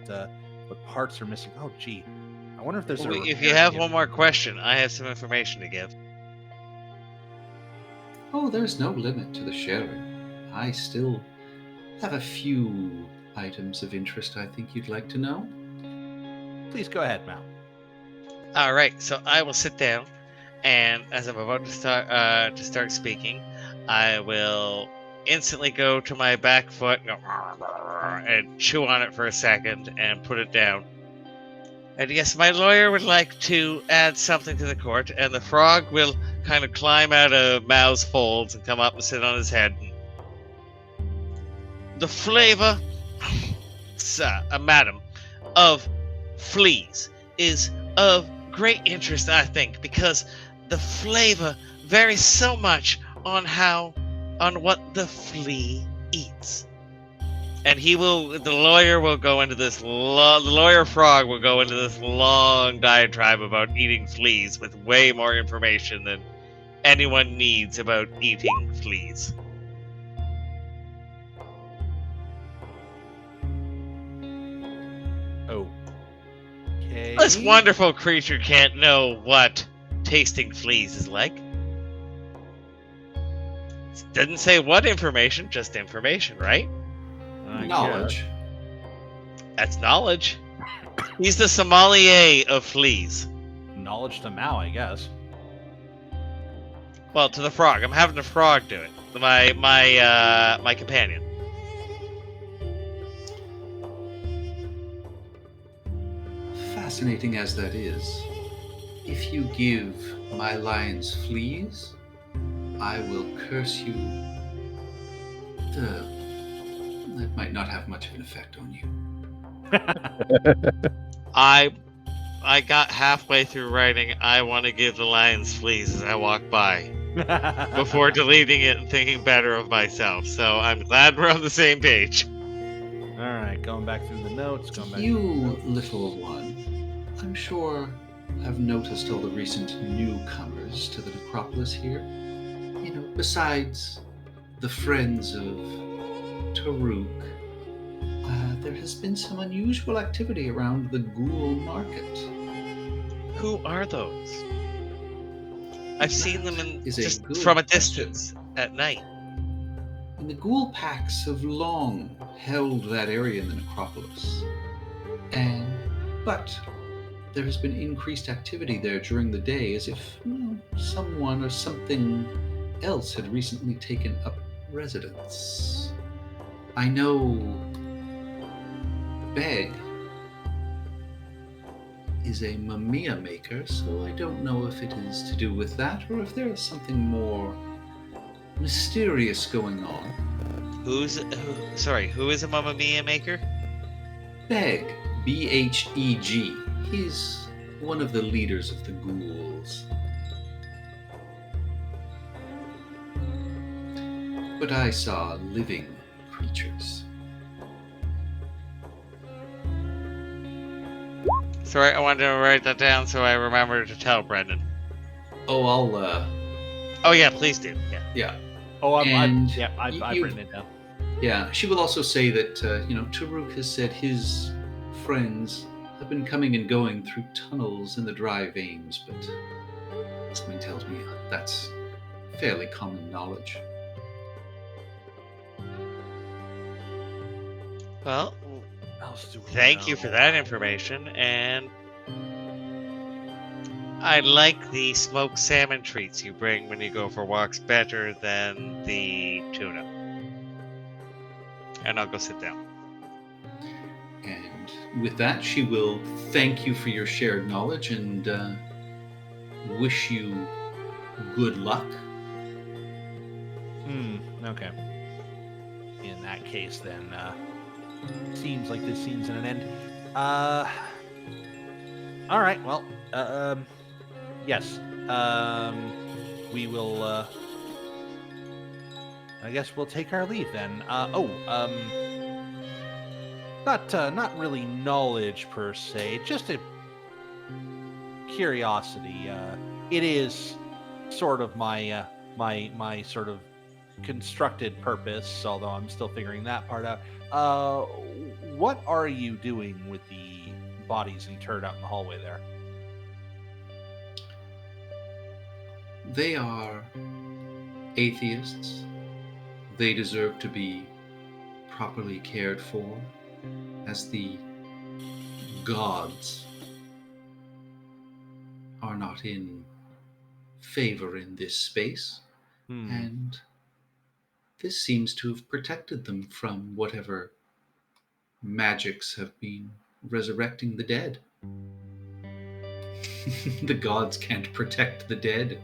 parts are missing. Oh, gee, I wonder if there's a If you repair have kit. one more question, I have some information to give. Oh, there's no limit to the sharing. I still have a few items of interest I think you'd like to know. Please go ahead, Mal. All right, so I will sit down, and as I'm about to start speaking, I will instantly go to my back foot and, and chew on it for a second and put it down. And yes, my lawyer would like to add something to the court, and the frog will kind of climb out of Mao's folds and come up and sit on his head. The flavor, madam, of fleas is of great interest, I think, because the flavor varies so much on what the flea eats. And the lawyer will go into this, the lawyer frog will go into this long diatribe about eating fleas with way more information than anyone needs about eating fleas. Okay. This wonderful creature can't know what tasting fleas is like. It doesn't say what information, just information, right? Knowledge. That's knowledge. He's the sommelier of fleas. Knowledge to Mal, I guess. Well, to the frog. I'm having the frog do it. My companion. Fascinating as that is, if you give my lions fleas, I will curse you. That might not have much of an effect on you. I got halfway through writing I want to give the lions fleas as I walk by before deleting it and thinking better of myself. So I'm glad we're on the same page. All right, going back through the notes. You, little one, I'm sure have noticed all the recent newcomers to the necropolis here. You know, besides the friends of Taruk, there has been some unusual activity around the ghoul market. Who are those? I've seen them just good from a question. distance at night. And the ghoul packs have long held that area in the necropolis. But there has been increased activity there during the day, as if someone or something else had recently taken up residence. I know Beg is a Mamiya maker, so I don't know if it is to do with that or if there is something more mysterious going on. Who is a Mamma Mia maker? Beg, B-H-E-G. He's one of the leaders of the ghouls. But I saw living creatures. Sorry, I wanted to write that down so I remember to tell Brendan. Oh, Oh yeah, please do. Yeah. yeah. Oh, I've you- written it down. Yeah, she will also say that, Taruk has said his friends have been coming and going through tunnels in the dry veins, but something tells me that's fairly common knowledge. Well, Else do we thank you know? for that information, and I like the smoked salmon treats you bring when you go for walks better than the tuna. And I'll go sit down. And with that, she will thank you for your shared knowledge and wish you good luck. Okay. In that case, then, seems like this scene's at an end. All right. Well, yes. We will. I guess we'll take our leave then. Not really knowledge per se, just a curiosity, it is sort of my my sort of constructed purpose, although I'm still figuring that part out. What are you doing with the bodies interred out in the hallway there? They are atheists. They deserve to be properly cared for, as the gods are not in favor in this space, and this seems to have protected them from whatever magics have been resurrecting the dead. The gods can't protect the dead,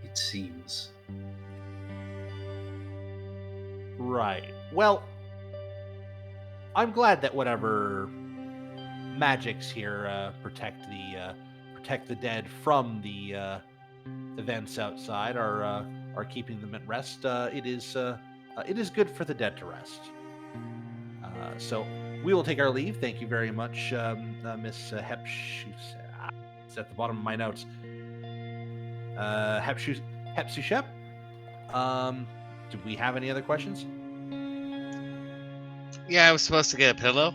it seems. Right. Well, I'm glad that whatever magics here protect the dead from the events outside are keeping them at rest. It is good for the dead to rest. So we will take our leave. Thank you very much, Miss Hepsushep. It's at the bottom of my notes. Hepsushep. Do we have any other questions? Yeah, I was supposed to get a pillow.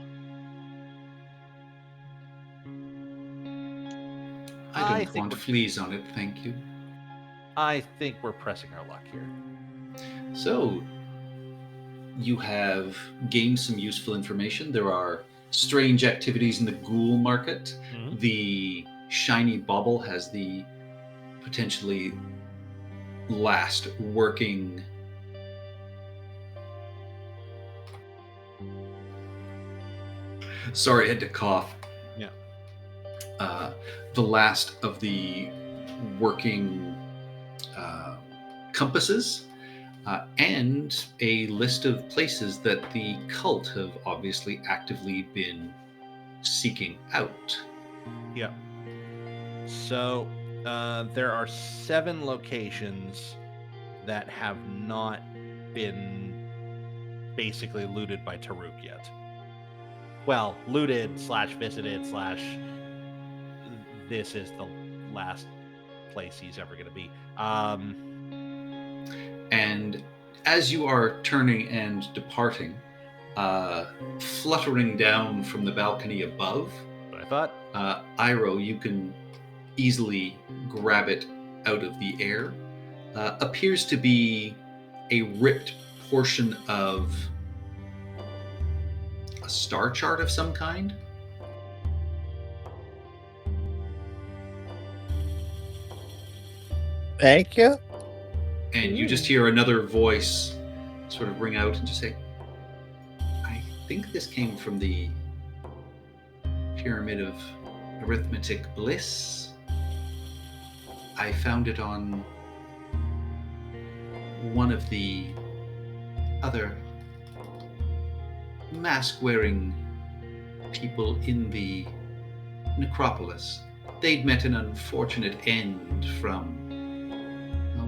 I don't want fleas on it, thank you. I think we're pressing our luck here. So, you have gained some useful information. There are strange activities in the ghoul market. Mm-hmm. The shiny bauble has the potentially last working sorry, I had to cough. Yeah. The last of the working compasses, and a list of places that the cult have obviously actively been seeking out. Yeah. So there are 7 locations that have not been basically looted by Taruk yet. Well, looted / visited / this is the last place he's ever going to be. And as you are turning and departing, fluttering down from the balcony above, What I thought. Iroh, you can easily grab it out of the air. Appears to be a ripped portion of a star chart of some kind. Thank you. And you just hear another voice sort of ring out and just say, I think this came from the Pyramid of Arithmetic Bliss. I found it on one of the other mask-wearing people in the necropolis. They'd met an unfortunate end from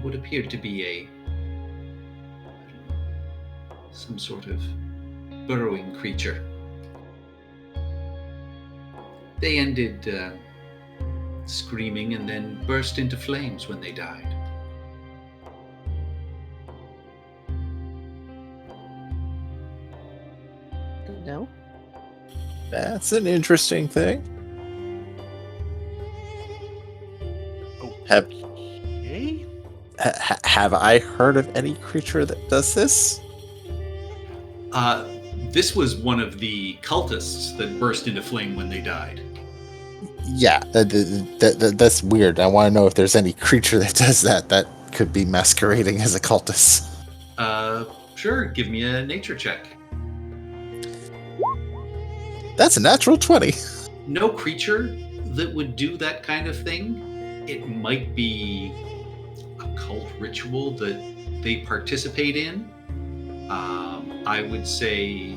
what appeared to be some sort of burrowing creature. They ended screaming and then burst into flames when they died. No. That's an interesting thing. Okay. Have I heard of any creature that does this? This was one of the cultists that burst into flame when they died. Yeah, that's weird. I want to know if there's any creature that does that could be masquerading as a cultist. Sure, give me a nature check. That's a natural 20. No creature that would do that kind of thing. It might be a cult ritual that they participate in. I would say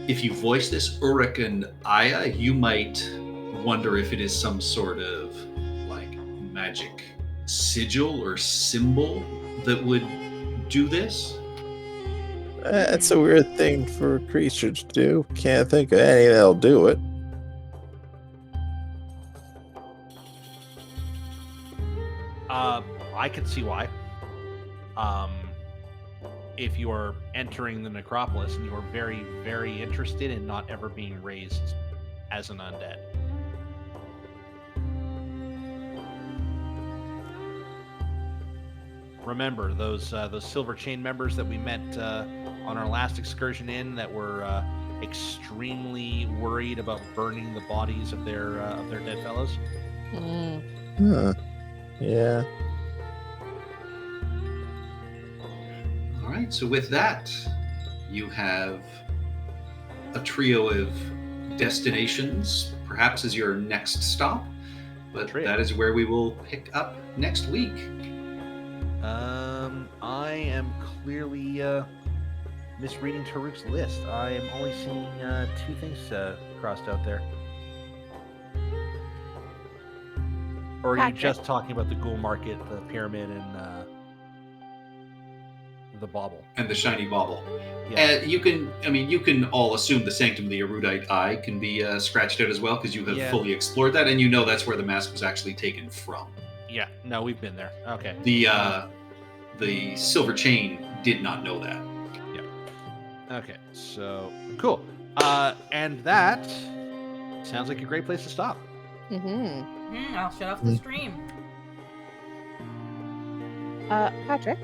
if you voice this, Uruk and Aya, you might wonder if it is some sort of like magic sigil or symbol that would do this. That's a weird thing for a creature to do. Can't think of any that'll do it. I can see why. If you are entering the necropolis and you are very, very interested in not ever being raised as an undead. Remember those Silver Chain members that we met on our last excursion in that were extremely worried about burning the bodies of their dead fellows? Huh. Yeah. All right, so with that, you have a trio of destinations, perhaps as your next stop, but Trio. that is where we will pick up next week. I am clearly misreading Taruk's list. I am only seeing 2 things crossed out there. Or are you Patrick. just talking about the ghoul market, the pyramid, and the bauble? And the shiny bauble. Yeah. You can all assume the Sanctum of the Erudite Eye can be scratched out as well, because you have Yeah. fully explored that, and you know that's where the mask was actually taken from. Yeah. No, we've been there. Okay. The Silver Chain did not know that. Okay. So cool. And that sounds like a great place to stop. Mm-hmm. I'll shut off the stream. Patrick,